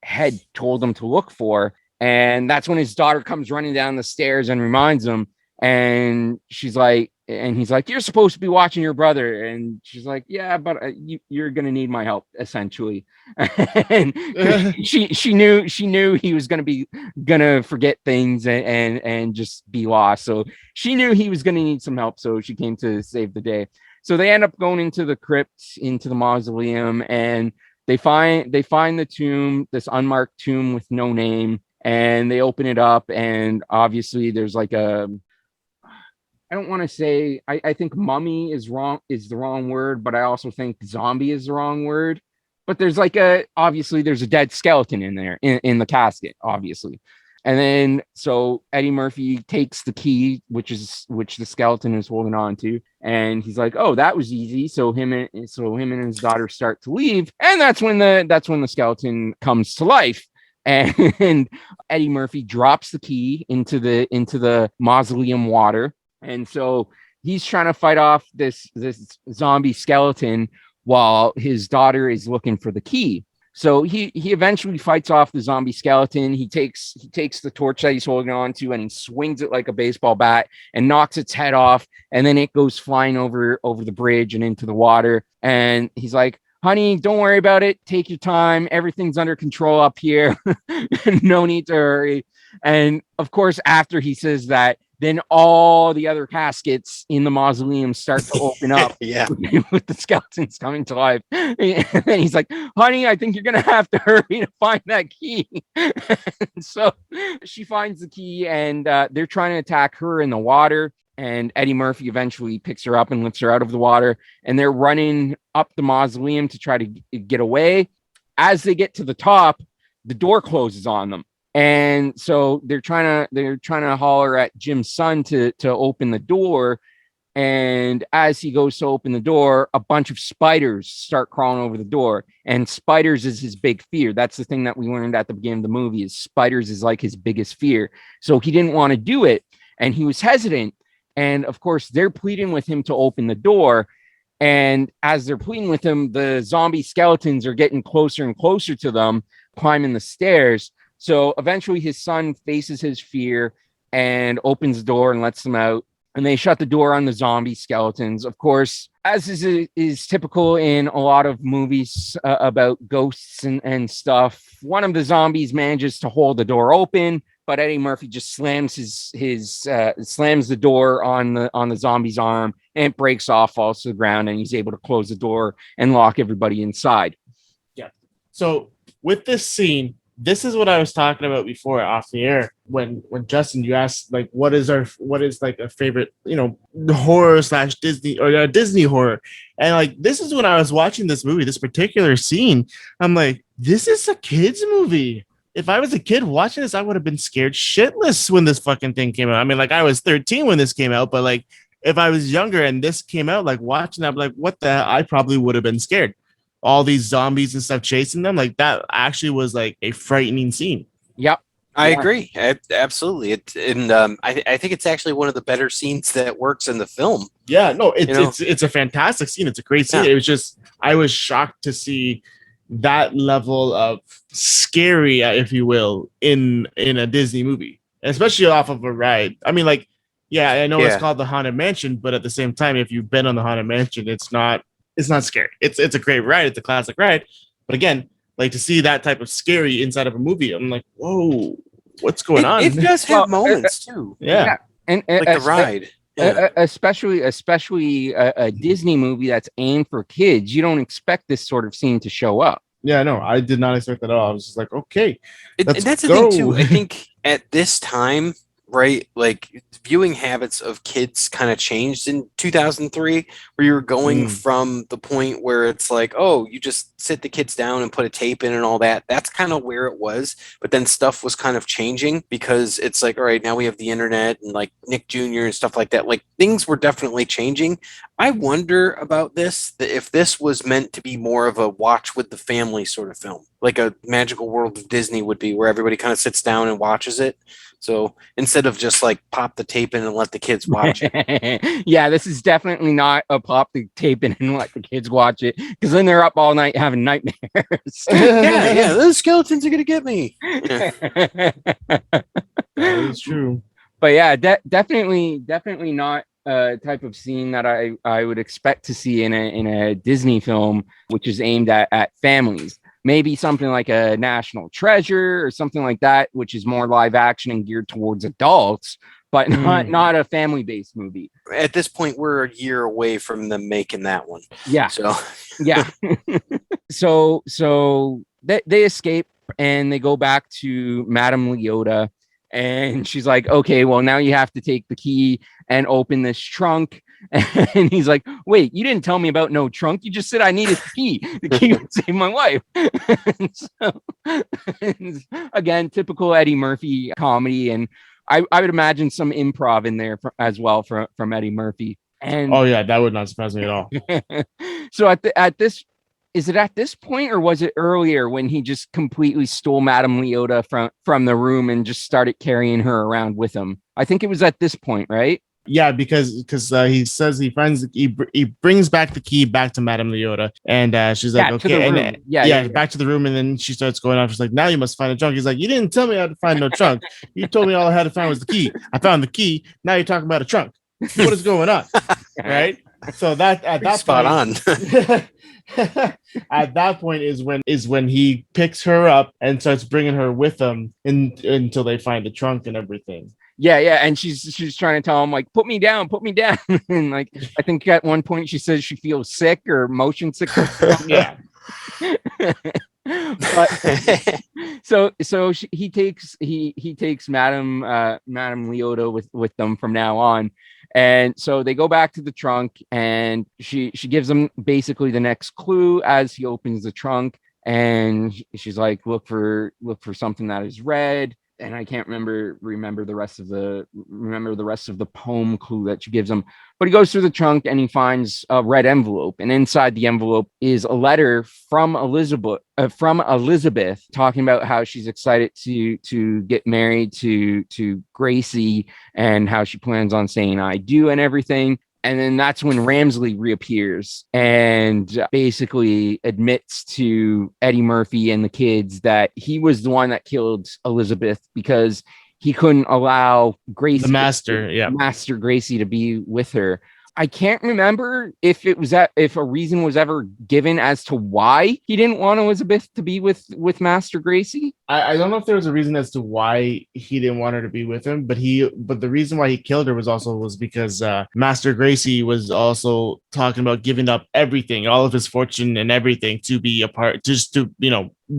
head told him to look for. And that's when his daughter comes running down the stairs and reminds him. And he's like, you're supposed to be watching your brother. And she's like, yeah, but you're going to need my help, essentially. And she knew he was going to forget things and just be lost. So she knew he was going to need some help. So she came to save the day. So they end up going into the crypt, into the mausoleum, and they find the tomb, this unmarked tomb with no name. And they open it up, and obviously there's like I don't want to say, I think mummy is the wrong word, but I also think zombie is the wrong word. But there's obviously there's a dead skeleton in there in the casket, obviously. And then so Eddie Murphy takes the key, which the skeleton is holding on to, and he's like, "Oh, that was easy." So him and his daughter start to leave, and that's when the skeleton comes to life. And Eddie Murphy drops the key into the mausoleum water. And so he's trying to fight off this zombie skeleton while his daughter is looking for the key. So he eventually fights off the zombie skeleton. He takes the torch that he's holding on to, and he swings it like a baseball bat and knocks its head off. And then it goes flying over the bridge and into the water. And he's like, "Honey, don't worry about it. Take your time. Everything's under control up here. No need to hurry." And of course, after he says that, then all the other caskets in the mausoleum start to open up. Yeah. With the skeletons coming to life. And he's like, "Honey, I think you're going to have to hurry to find that key." So she finds the key, and they're trying to attack her in the water. And Eddie Murphy eventually picks her up and lifts her out of the water. And they're running up the mausoleum to try to get away. As they get to the top, the door closes on them. And so they're trying to holler at Jim's son to open the door. And as he goes to open the door, a bunch of spiders start crawling over the door. And spiders is his big fear. That's the thing that we learned at the beginning of the movie, is spiders is like his biggest fear. So he didn't want to do it, and he was hesitant. And of course, they're pleading with him to open the door. And as they're pleading with him, the zombie skeletons are getting closer and closer to them, climbing the stairs. So eventually his son faces his fear and opens the door and lets them out. And they shut the door on the zombie skeletons. Of course, as is typical in a lot of movies about ghosts and stuff, one of the zombies manages to hold the door open, but Eddie Murphy just slams slams the door on the zombie's arm, and it breaks off, falls to the ground, and he's able to close the door and lock everybody inside. Yeah. So with this scene, this is what I was talking about before off the air when Justin, you asked like what is like a favorite horror / Disney or Disney horror, and like this is when I was watching this movie, this particular scene, I'm like, this is a kid's movie. If I was a kid watching this, I would have been scared shitless when this fucking thing came out. I mean, like I was 13 when this came out, but like if I was younger and this came out, like watching that, I'm like, what the hell? I probably would have been scared. All these zombies and stuff chasing them, like that actually was like a frightening scene. Yep. I agree. Absolutely. I think it's actually one of the better scenes that works in the film. Yeah, no, it's a fantastic scene. It's a great scene. Yeah. It was just, I was shocked to see that level of scary, if you will, in a Disney movie, especially off of a ride. I mean, like Yeah, I know Yeah. it's called the Haunted Mansion, but at the same time, if you've been on the Haunted Mansion, it's not scary. It's a great ride. It's a classic ride. But again, like to see that type of scary inside of a movie, I'm like, whoa, what's going on? It does have moments too. Yeah. And Like the ride. Yeah. especially a Disney movie that's aimed for kids, you don't expect this sort of scene to show up. Yeah, no, I did not expect that at all. I was just like, okay, And let's that's the go. thing too. I think at this time, right, like viewing habits of kids kind of changed in 2003, where you were going from the point where it's like, oh, you just sit the kids down and put a tape in and all that. That's kind of where it was. But then stuff was kind of changing because it's like, all right, now we have the internet and like Nick Jr. and stuff like that. Like things were definitely changing. I wonder about this, that if this was meant to be more of a watch with the family sort of film, like a Magical World of Disney would be, where everybody kind of sits down and watches it. So instead of just like pop the tape in and let the kids watch it. Yeah, this is definitely not a pop the tape in and let the kids watch it, because then they're up all night having nightmares. yeah, those skeletons are gonna get me. Yeah. That is true. But yeah, definitely not a type of scene that I would expect to see in a Disney film, which is aimed at families. Maybe something like a National Treasure or something like that, which is more live action and geared towards adults, but not a family-based movie. At this point, we're a year away from them making that one. Yeah. So Yeah. so they escape and they go back to Madame Leota, and she's like, okay, well, now you have to take the key and open this trunk. And he's like, wait, you didn't tell me about no trunk. You just said I needed the key. The key would save my life. And again, typical Eddie Murphy comedy. And I would imagine some improv in there as well from Eddie Murphy. And Oh yeah, that would not surprise me at all. so at this, is it at this point or was it earlier when he just completely stole Madame Leota from the room and just started carrying her around with him? I think it was at this point, right? Yeah, because he says he brings back the key back to Madame Leota, and she's like, okay, and yeah, back to the room, and then she starts going off. She's like, now you must find a trunk. He's like, you didn't tell me how to find no trunk. You told me all I had to find was the key. I found the key. Now you're talking about a trunk. What is going on? Right? So that at that spot point, on. at that point is when he picks her up and starts bringing her with him until they find the trunk and everything. Yeah, and she's trying to tell him, like, put me down. And like, I think at one point she says she feels sick or motion sick. Yeah. But so he takes Madame Leota with them from now on. And so they go back to the trunk, and she gives him basically the next clue as he opens the trunk, and she's like, look for something that is red. And I can't remember the rest of the poem clue that she gives him. But he goes through the trunk and he finds a red envelope, and inside the envelope is a letter from Elizabeth talking about how she's excited to get married to Gracie, and how she plans on saying I do and everything. And then that's when Ramsley reappears and basically admits to Eddie Murphy and the kids that he was the one that killed Elizabeth because he couldn't allow Gracie, Master Gracie, to be with her. I can't remember if a reason was ever given as to why he didn't want Elizabeth to be with Master Gracie. I don't know if there was a reason as to why he didn't want her to be with him, but the reason why he killed her was because Master Gracie was also talking about giving up everything, all of his fortune and everything, to be a part, just to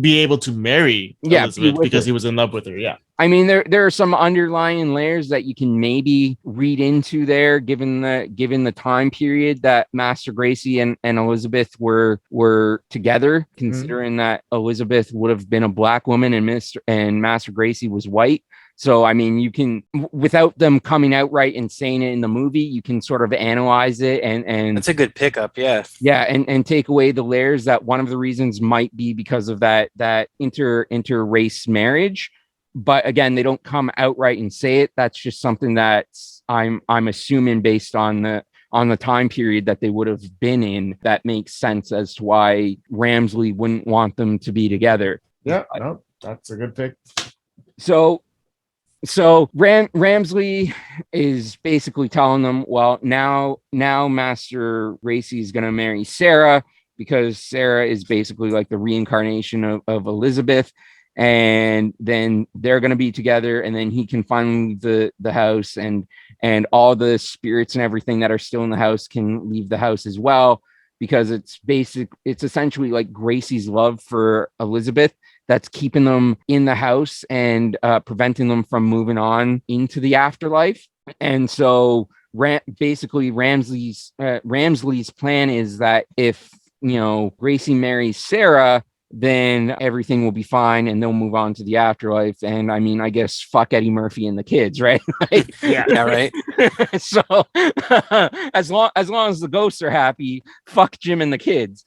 be able to marry Elizabeth because he was in love with her. Yeah. I mean, there are some underlying layers that you can maybe read into there, given the time period that Master Gracie and Elizabeth were together, considering that Elizabeth would have been a black woman and Master Gracie was white. So, I mean, you can, without them coming out right and saying it in the movie, you can sort of analyze it and that's a good pickup. Yeah. Yeah. And take away the layers that one of the reasons might be because of that inter-race marriage. But again, they don't come outright and say it. That's just something that I'm assuming based on the time period that they would have been in, that makes sense as to why Ramsley wouldn't want them to be together. Yeah, no, that's a good pick. So So Ramsley is basically telling them, well, now Master Gracie is going to marry Sarah because Sarah is basically like the reincarnation of Elizabeth. And then they're going to be together, and then he can find the house, and all the spirits and everything that are still in the house can leave the house as well, because it's essentially like Gracie's love for Elizabeth that's keeping them in the house and preventing them from moving on into the afterlife. And so basically Ramsley's plan is that if Gracie marries Sarah, then everything will be fine and they'll move on to the afterlife. And I mean, I guess fuck Eddie Murphy and the kids, right? Yeah, right. So as long as the ghosts are happy, fuck Jim and the kids.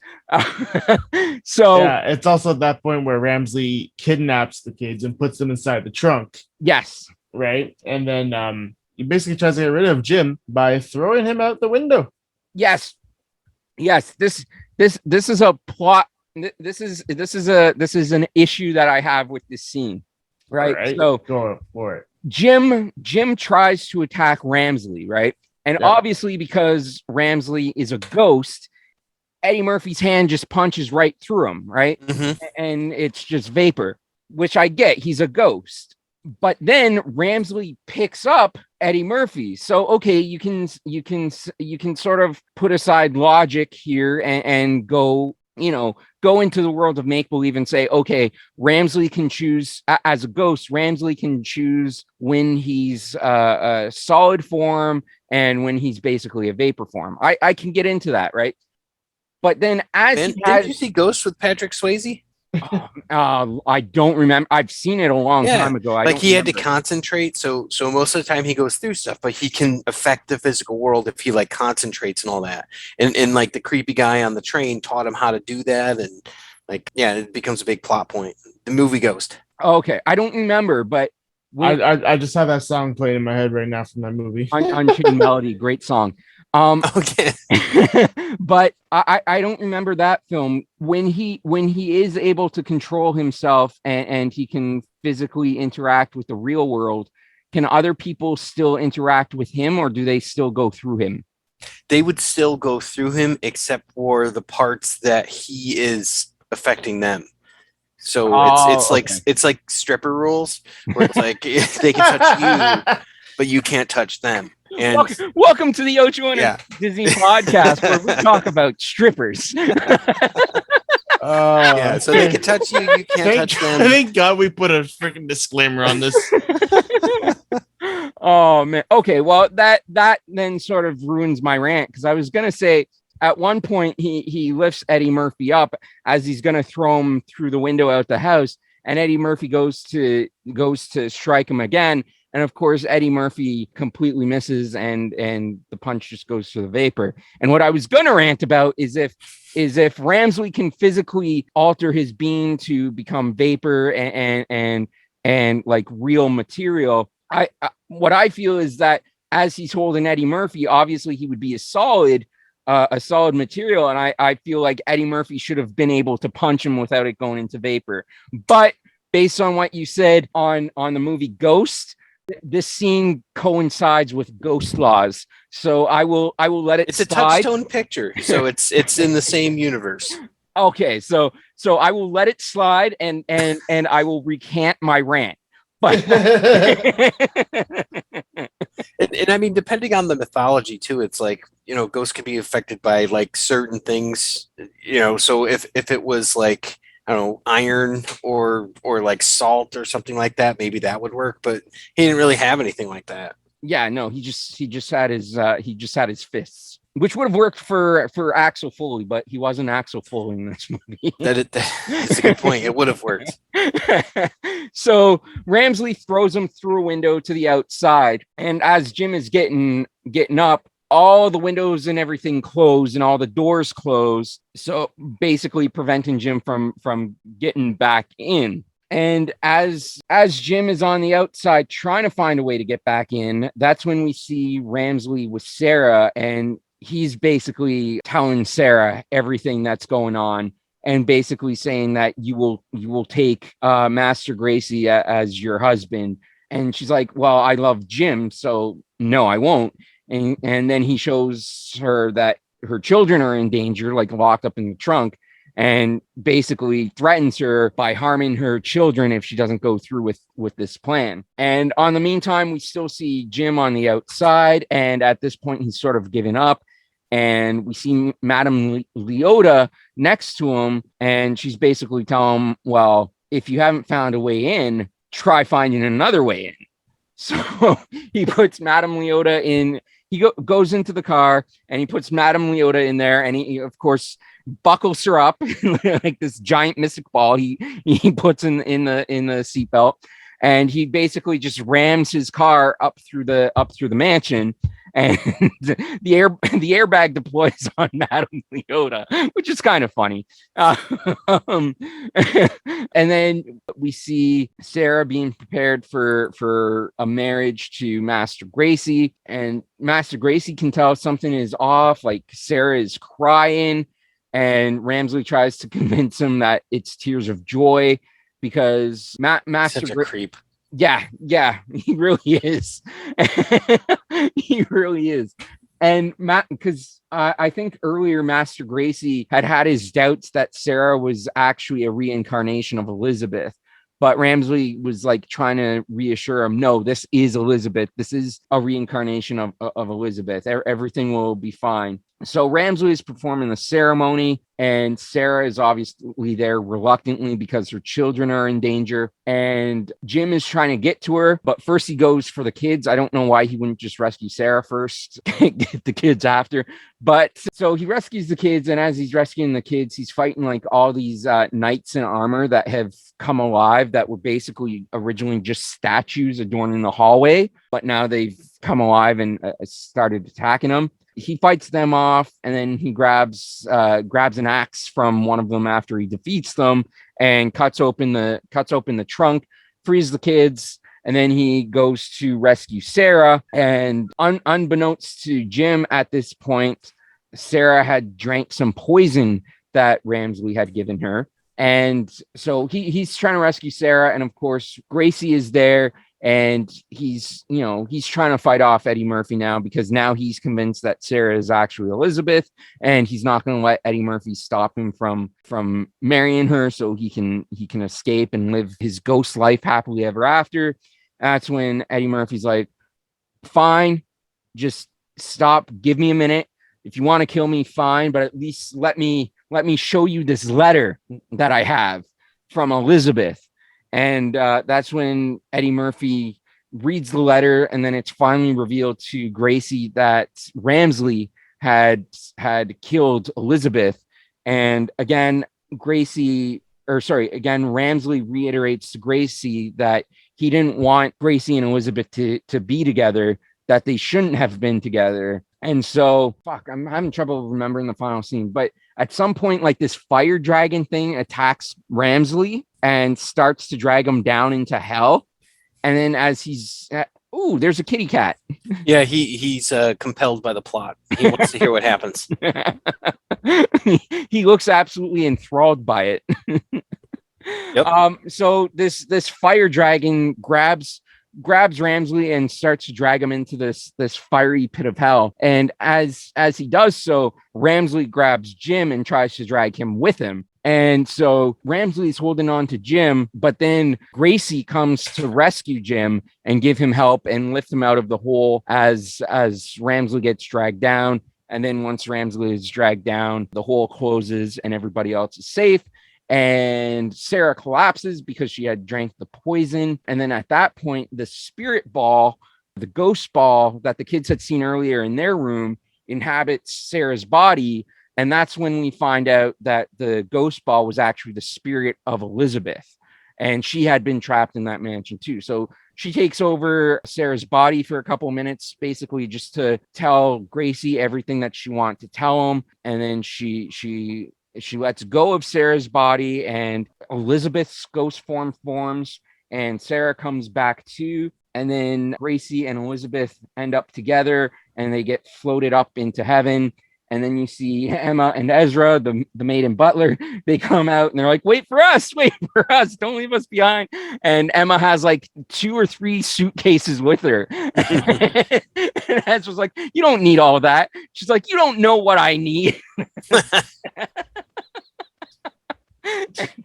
So yeah, it's also at that point where Ramsley kidnaps the kids and puts them inside the trunk. Yes. Right. And then he basically tries to get rid of Jim by throwing him out the window. Yes. This is a plot. This is an issue that I have with this scene, right? So go for it. Jim tries to attack Ramsley, right? And obviously because Ramsley is a ghost, Eddie Murphy's hand just punches right through him, right? Mm-hmm. And it's just vapor, which I get. He's a ghost. But then Ramsley picks up Eddie Murphy. So okay, you can sort of put aside logic here and go into the world of make-believe and say, okay, Ramsley can choose as a ghost. Ramsley can choose when he's a solid form and when he's basically a vapor form. I can get into that, right? But then didn't you see Ghost with Patrick Swayze? I don't remember. I've seen it a long time ago. He had to concentrate. So most of the time he goes through stuff, but he can affect the physical world if he like concentrates and all that. And like the creepy guy on the train taught him how to do that. And like, yeah, it becomes a big plot point. The movie Ghost. Okay. I don't remember, but I just have that song playing in my head right now from that movie. Unchained Melody, great song. Okay. But I don't remember that film. When he is able to control himself and he can physically interact with the real world, can other people still interact with him, or do they still go through him? They would still go through him, except for the parts that he is affecting them. So it's like stripper rules, where it's like they can touch you, but you can't touch them. And welcome to the Ocho and Disney podcast, where we talk about strippers. So they can touch you, you can't touch them. Thank God we put a freaking disclaimer on this. Oh man. Okay, well that then sort of ruins my rant, because I was gonna say at one point he lifts Eddie Murphy up as he's gonna throw him through the window out the house, and Eddie Murphy goes to strike him again. And of course, Eddie Murphy completely misses, and the punch just goes to the vapor. And what I was gonna rant about is if Ramsley can physically alter his being to become vapor and like real material. What I feel is that as he's holding Eddie Murphy, obviously he would be a solid material, and I feel like Eddie Murphy should have been able to punch him without it going into vapor. But based on what you said on the movie Ghost, this scene coincides with ghost laws, so I will let it. It's slide. A touchstone picture, so it's in the same universe. Okay, so I will let it slide, and I will recant my rant. But and I mean, depending on the mythology too, it's like, ghosts can be affected by like certain things. So if it was like, I don't know, iron or like salt or something like that, maybe that would work. But he didn't really have anything like that. Yeah, no, he just had his fists, which would have worked for Axel Foley, but he wasn't Axel Foley in this movie. That's a good point. It would have worked. So Ramsley throws him through a window to the outside, and as Jim is getting up, all the windows and everything close and all the doors close, so basically preventing Jim from getting back in. And as Jim is on the outside trying to find a way to get back in, that's when we see Ramsley with Sarah, and he's basically telling Sarah everything that's going on, and basically saying that you will take Master Gracie as your husband, And she's like, well, I love Jim, so no, I won't. And then he shows her that her children are in danger, like locked up in the trunk, and basically threatens her by harming her children if she doesn't go through with this plan. And on the meantime, we still see Jim on the outside, and at this point, he's sort of given up. And we see Madame Leota next to him, and she's basically telling him, well, if you haven't found a way in, try finding another way in. So he puts Madame Leota in. He goes into the car and he puts Madame Leota in there, and he of course buckles her up like this giant mystic ball. He puts in the seatbelt, and he basically just rams his car up through the mansion, and the airbag deploys on Madame Leota, which is kind of funny. And then we see Sarah being prepared for a marriage to Master Gracie, and Master Gracie can tell something is off. Like Sarah is crying, and Ramsley tries to convince him that it's tears of joy because Master Such a creep. Yeah, he really is. He really is. And because I think earlier Master Gracie had his doubts that Sarah was actually a reincarnation of Elizabeth, but Ramsley was like trying to reassure him, no, this is Elizabeth. This is a reincarnation of Elizabeth. Everything will be fine. So Ramsley is performing the ceremony, and Sarah is obviously there reluctantly because her children are in danger. And Jim is trying to get to her, but first he goes for the kids. I don't know why he wouldn't just rescue Sarah first, get the kids after. But so he rescues the kids, and as he's rescuing the kids, he's fighting like all these knights in armor that have come alive that were basically originally just statues adorning the hallway, but now they've come alive and started attacking him. He fights them off, and then he grabs an axe from one of them after he defeats them and cuts open the trunk, frees the kids, and then he goes to rescue Sarah. And unbeknownst to Jim at this point, Sarah had drank some poison that Ramsley had given her. And so he's trying to rescue Sarah, and of course Gracie is there. And he's trying to fight off Eddie Murphy now because now he's convinced that Sarah is actually Elizabeth, and he's not going to let Eddie Murphy stop him from marrying her so he can escape and live his ghost life happily ever after. That's when Eddie Murphy's like, fine, just stop. Give me a minute. If you want to kill me, fine, but at least let me show you this letter that I have from Elizabeth. And that's when Eddie Murphy reads the letter, and then it's finally revealed to Gracie that Ramsley had killed Elizabeth. And again, Ramsley reiterates to Gracie that he didn't want Gracie and Elizabeth to be together, that they shouldn't have been together. And so, I'm having trouble remembering the final scene, but at some point, like this fire dragon thing attacks Ramsley and starts to drag him down into hell. And then as he's, there's a kitty cat. Yeah, he's compelled by the plot. He wants to hear what happens. He looks absolutely enthralled by it. Yep. So this fire dragon grabs Ramsley and starts to drag him into this fiery pit of hell. And as he does so, Ramsley grabs Jim and tries to drag him with him. And so Ramsley's holding on to Jim, but then Gracie comes to rescue Jim and give him help and lift him out of the hole as Ramsley gets dragged down. And then once Ramsley is dragged down, the hole closes and everybody else is safe. And Sarah collapses because she had drank the poison. And then at that point, the spirit ball, the ghost ball that the kids had seen earlier in their room, inhabits Sarah's body. And that's when we find out that the ghost ball was actually the spirit of Elizabeth. And she had been trapped in that mansion too. So she takes over Sarah's body for a couple of minutes, basically just to tell Gracie everything that she wanted to tell him. And then she lets go of Sarah's body, and Elizabeth's ghost forms, and Sarah comes back too. And then Gracie and Elizabeth end up together, and they get floated up into heaven. And then you see Emma and Ezra, the maid and butler, they come out and they're like, wait for us, don't leave us behind. And Emma has like 2 or 3 suitcases with her. And Ezra's like, you don't need all of that. She's like, you don't know what I need.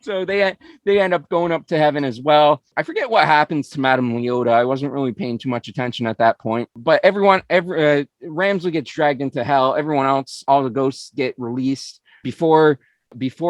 So they end up going up to heaven as well. I forget what happens to Madame Leota. I wasn't really paying too much attention at that point. But Ramsley gets dragged into hell. Everyone else, all the ghosts get released. Before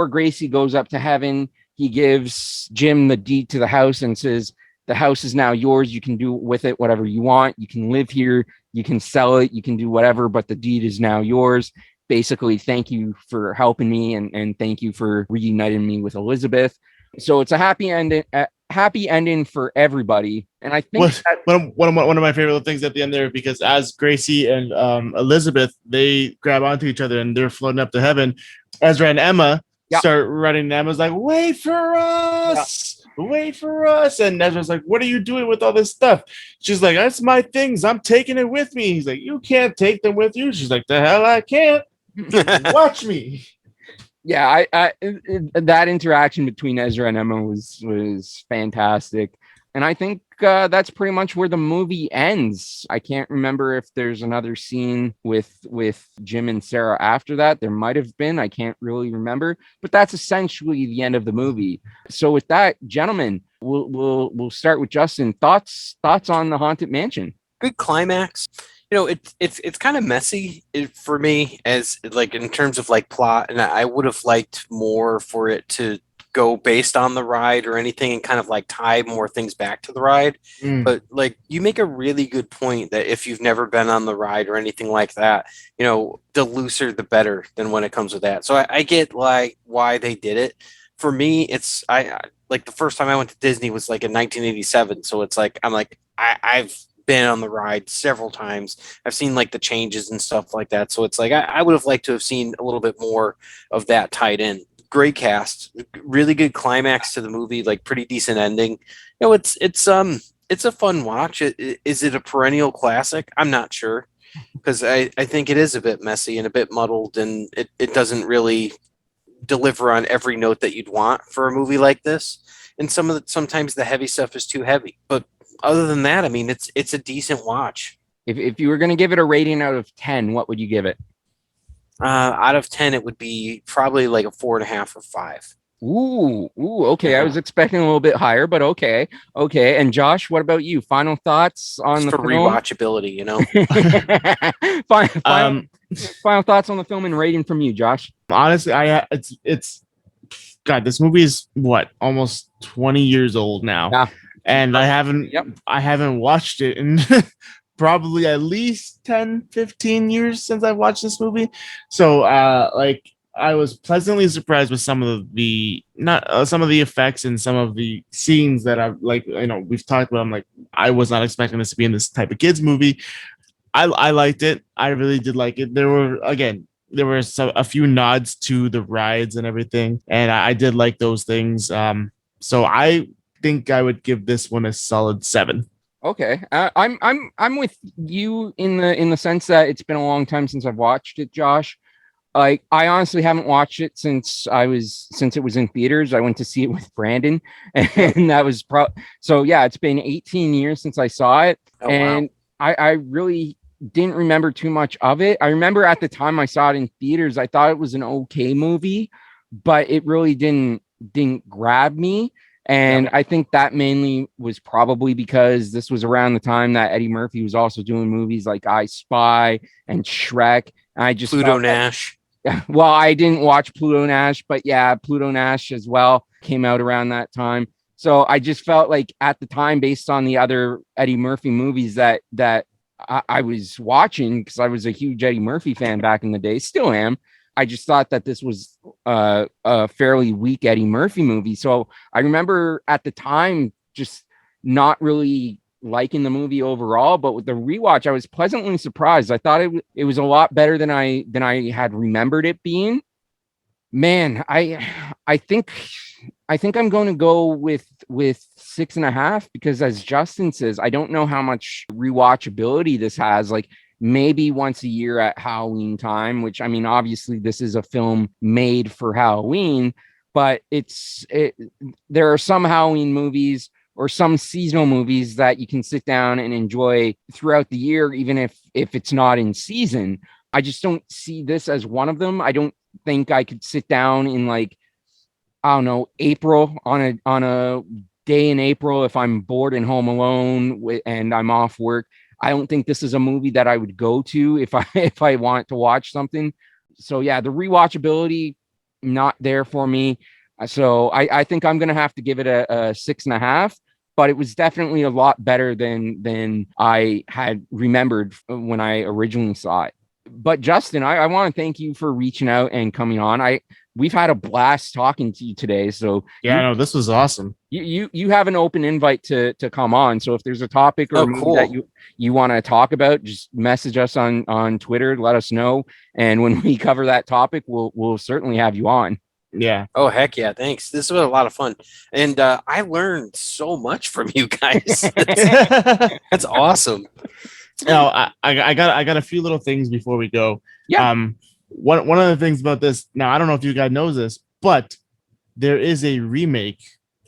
Gracie goes up to heaven, he gives Jim the deed to the house and says, the house is now yours. You can do with it whatever you want. You can live here. You can sell it. You can do whatever, but the deed is now yours. Basically, thank you for helping me and thank you for reuniting me with Elizabeth. So it's a happy ending for everybody. And I think one of my favorite things at the end there, because as Gracie and Elizabeth, they grab onto each other and they're floating up to heaven, Ezra and Emma start running. And Emma's like, wait for us. Yeah. Wait for us. And Ezra's like, what are you doing with all this stuff? She's like, that's my things. I'm taking it with me. He's like, you can't take them with you. She's like, the hell I can't. Watch me. Yeah, I that interaction between Ezra and Emma was fantastic. And I think that's pretty much where the movie ends. I can't remember if there's another scene with Jim and Sarah after that. There might have been. I can't really remember. But that's essentially the end of the movie. So with that, gentlemen, we'll start with Justin. Thoughts on the Haunted Mansion? Good climax. You know, it's kind of messy for me as like in terms of like plot, and I would have liked more for it to go based on the ride or anything and kind of like tie more things back to the ride. But like you make a really good point that if you've never been on the ride or anything like that, you know, the looser the better than when it comes with that. So I get like why they did it. For me, it's I like the first time I went to Disney was like in 1987. So it's like I've been on the ride several times. I've seen like the changes and stuff like that. So it's like I would have liked to have seen a little bit more of that tied in. Great cast, really good climax to the movie, like pretty decent ending. You know, it's a fun watch. Is it a perennial classic? I'm not sure, because I think it is a bit messy and a bit muddled, and it doesn't really deliver on every note that you'd want for a movie like this. And sometimes the heavy stuff is too heavy. But other than that, I mean, it's a decent watch. If you were going to give it a rating out of 10, what would you give it? Out of 10, it would be probably like a 4.5 or 5. Ooh, okay. I was expecting a little bit higher, but okay. And Josh, what about you? Final thoughts on the for film? Rewatchability, you know. Final thoughts on the film and rating from you, Josh. Honestly, it's God. This movie is what, almost 20 years old now. Yeah. And I haven't watched it in probably at least 10, 15 years since I've watched this movie. So like I was pleasantly surprised with some of the effects and some of the scenes that I've like, you know, we've talked about. I'm like, I was not expecting this to be in this type of kids movie. I liked it. I really did like it. There were a few nods to the rides and everything, and I did like those things. So I think I would give this one a solid 7. Okay, I'm with you in the sense that it's been a long time since I've watched it, Josh. Like I honestly haven't watched it since it was in theaters. I went to see it with Brandon, and that was so yeah. It's been 18 years since I saw it, and wow. I really didn't remember too much of it. I remember at the time I saw it in theaters, I thought it was an okay movie, but it really didn't grab me. And I think that mainly was probably because this was around the time that Eddie Murphy was also doing movies like I Spy and Shrek. And I just Pluto Nash. Well, I didn't watch Pluto Nash, but yeah, Pluto Nash as well came out around that time. So I just felt like at the time, based on the other Eddie Murphy movies that I was watching, because I was a huge Eddie Murphy fan back in the day, still am. I just thought that this was a fairly weak Eddie Murphy movie. So I remember at the time just not really liking the movie overall, but with the rewatch, I was pleasantly surprised. I thought it was a lot better than I had remembered it being. Man, I think I'm going to go with 6.5, because as Justin says, I don't know how much rewatchability this has. Like, maybe once a year at Halloween time, which I mean, obviously this is a film made for Halloween, but there are some Halloween movies or some seasonal movies that you can sit down and enjoy throughout the year, even if it's not in season. I just don't see this as one of them. I don't think I could sit down in, like, I don't know, April, on a day in April, if I'm bored and home alone and I'm off work. I don't think this is a movie that I would go to if I want to watch something. So yeah, the rewatchability not there for me. So I think I'm gonna have to give it a 6.5. But it was definitely a lot better than I had remembered when I originally saw it. But Justin, I want to thank you for reaching out and coming on. We've had a blast talking to you today. So Yeah, no, this was awesome. You have an open invite to come on. So if there's a topic or movie that you want to talk about, just message us on Twitter, let us know. And when we cover that topic, we'll certainly have you on. Yeah. Oh, heck yeah. Thanks. This was a lot of fun. And I learned so much from you guys. That's awesome. Now, I got a few little things before we go. Yeah. One of the things about this, now I don't know if you guys knows this, but there is a remake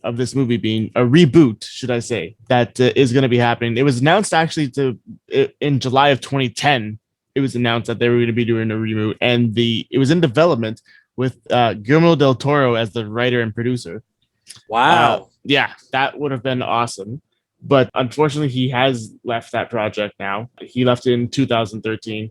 of this movie, being a reboot, should I say, that is going to be happening. It was announced actually in July of 2010. It was announced that they were going to be doing a reboot, and it was in development with Guillermo del Toro as the writer and producer. Wow. Yeah, that would have been awesome. But unfortunately, he has left that project now. He left in 2013.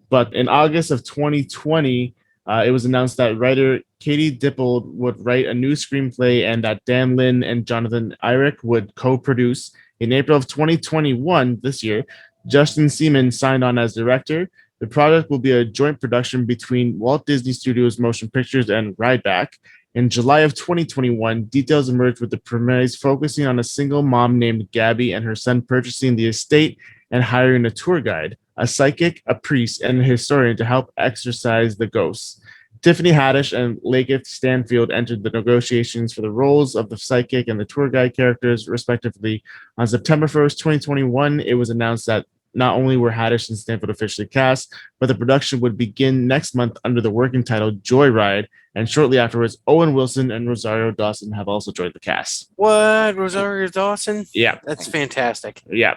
But in August of 2020, it was announced that writer Katie Dippold would write a new screenplay and that Dan Lin and Jonathan Eyrick would co-produce. In April of 2021, this year, Justin Seaman signed on as director. The project will be a joint production between Walt Disney Studios Motion Pictures and Rideback. In July of 2021, details emerged with the premise focusing on a single mom named Gabby and her son purchasing the estate and hiring a tour guide, a psychic, a priest, and a historian to help exorcise the ghosts. Tiffany Haddish and Lakeith Stanfield entered the negotiations for the roles of the psychic and the tour guide characters, respectively. On September 1st, 2021, it was announced that not only were Haddish and Stanfield officially cast, but the production would begin next month under the working title Joyride, and shortly afterwards, Owen Wilson and Rosario Dawson have also joined the cast. What? Rosario Dawson? Yeah. That's fantastic. Yeah.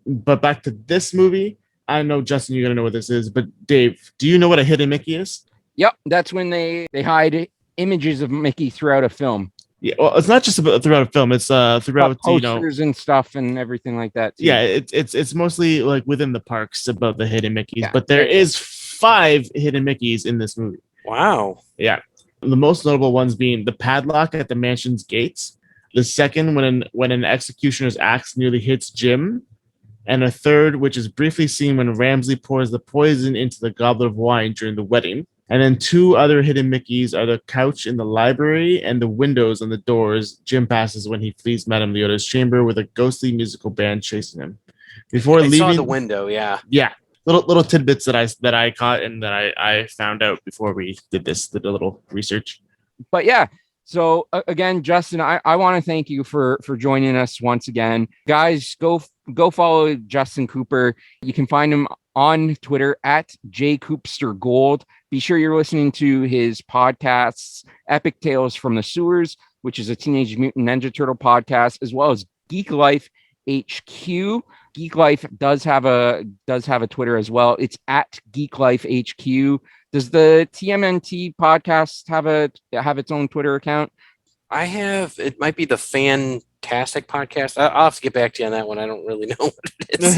But back to this movie, I know, Justin, you're going to know what this is, but Dave, do you know what a hidden Mickey is? Yep, that's when they hide images of Mickey throughout a film. Yeah, well, it's not just about throughout a film. It's throughout posters and stuff and everything like that too. Yeah, it's mostly like within the parks about the hidden Mickeys, Yeah. but there is 5 hidden Mickeys in this movie. Wow. Yeah, the most notable ones being the padlock at the mansion's gates, the second when an executioner's axe nearly hits Jim, and a third which is briefly seen when Ramsey pours the poison into the goblet of wine during the wedding. And then 2 other hidden Mickeys are the couch in the library and the windows on the doors Jim passes when he flees Madame Leota's chamber with a ghostly musical band chasing him. Before leaving, saw the window, yeah. Yeah, little tidbits that I caught and that I found out before we did a little research. But yeah, so again, Justin, I want to thank you for joining us once again. Guys, go follow Justin Cooper. You can find him on Twitter at jcoopstergold. Be sure you're listening to his podcasts, Epic Tales from the Sewers, which is a Teenage Mutant Ninja Turtle podcast, as well as Geek Life HQ. Geek Life does have a Twitter as well. It's at Geek Life HQ. Does the TMNT podcast have its own Twitter account? It might be the Fantastic podcast. I'll have to get back to you on that one. I don't really know what it is.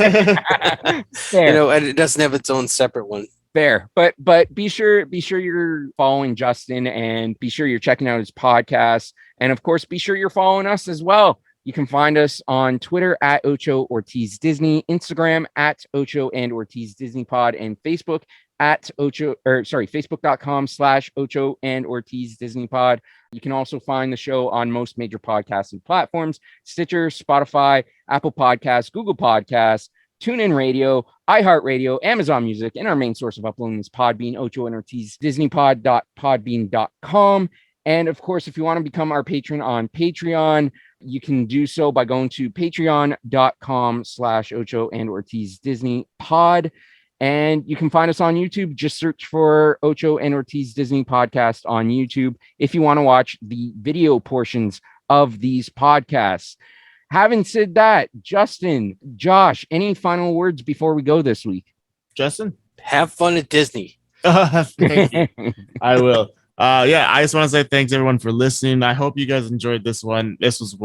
Fair. It doesn't have its own separate one. Fair, but be sure you're following Justin, and be sure you're checking out his podcast, and of course be sure you're following us as well. You can find us on Twitter at Ocho Ortiz Disney, Instagram at Ocho and Ortiz Disney Pod, and Facebook at Facebook.com/Ocho and Ortiz Disney Pod. You can also find the show on most major podcasting platforms: Stitcher, Spotify, Apple Podcasts, Google Podcasts, TuneIn Radio, iHeartRadio, Amazon Music, and our main source of uploading is Podbean, Ocho and Ortiz DisneyPod.podbean.com. And of course, if you want to become our patron on Patreon, you can do so by going to patreon.com/Ocho and Ortiz Disney Pod. And you can find us on YouTube. Just search for Ocho and Ortiz Disney Podcast on YouTube if you want to watch the video portions of these podcasts. Having said that, Justin, Josh, any final words before we go this week? Justin? Have fun at Disney. Thank you. I will. I just want to say thanks everyone for listening. I hope you guys enjoyed this one. This was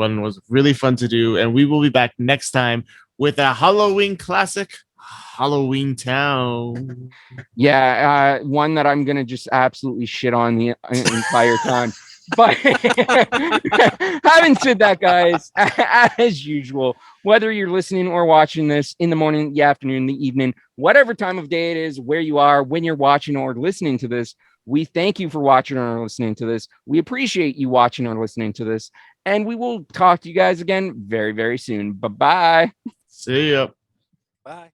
really fun to do, and we will be back next time with a Halloween classic, Halloween Town. Yeah, one that I'm gonna just absolutely shit on the entire time. But having said that, guys, as usual, whether you're listening or watching this in the morning, the afternoon, the evening, whatever time of day it is, where you are, when you're watching or listening to this, we thank you for watching or listening to this. We appreciate you watching or listening to this. And we will talk to you guys again very, very soon. Bye-bye. See ya. Bye.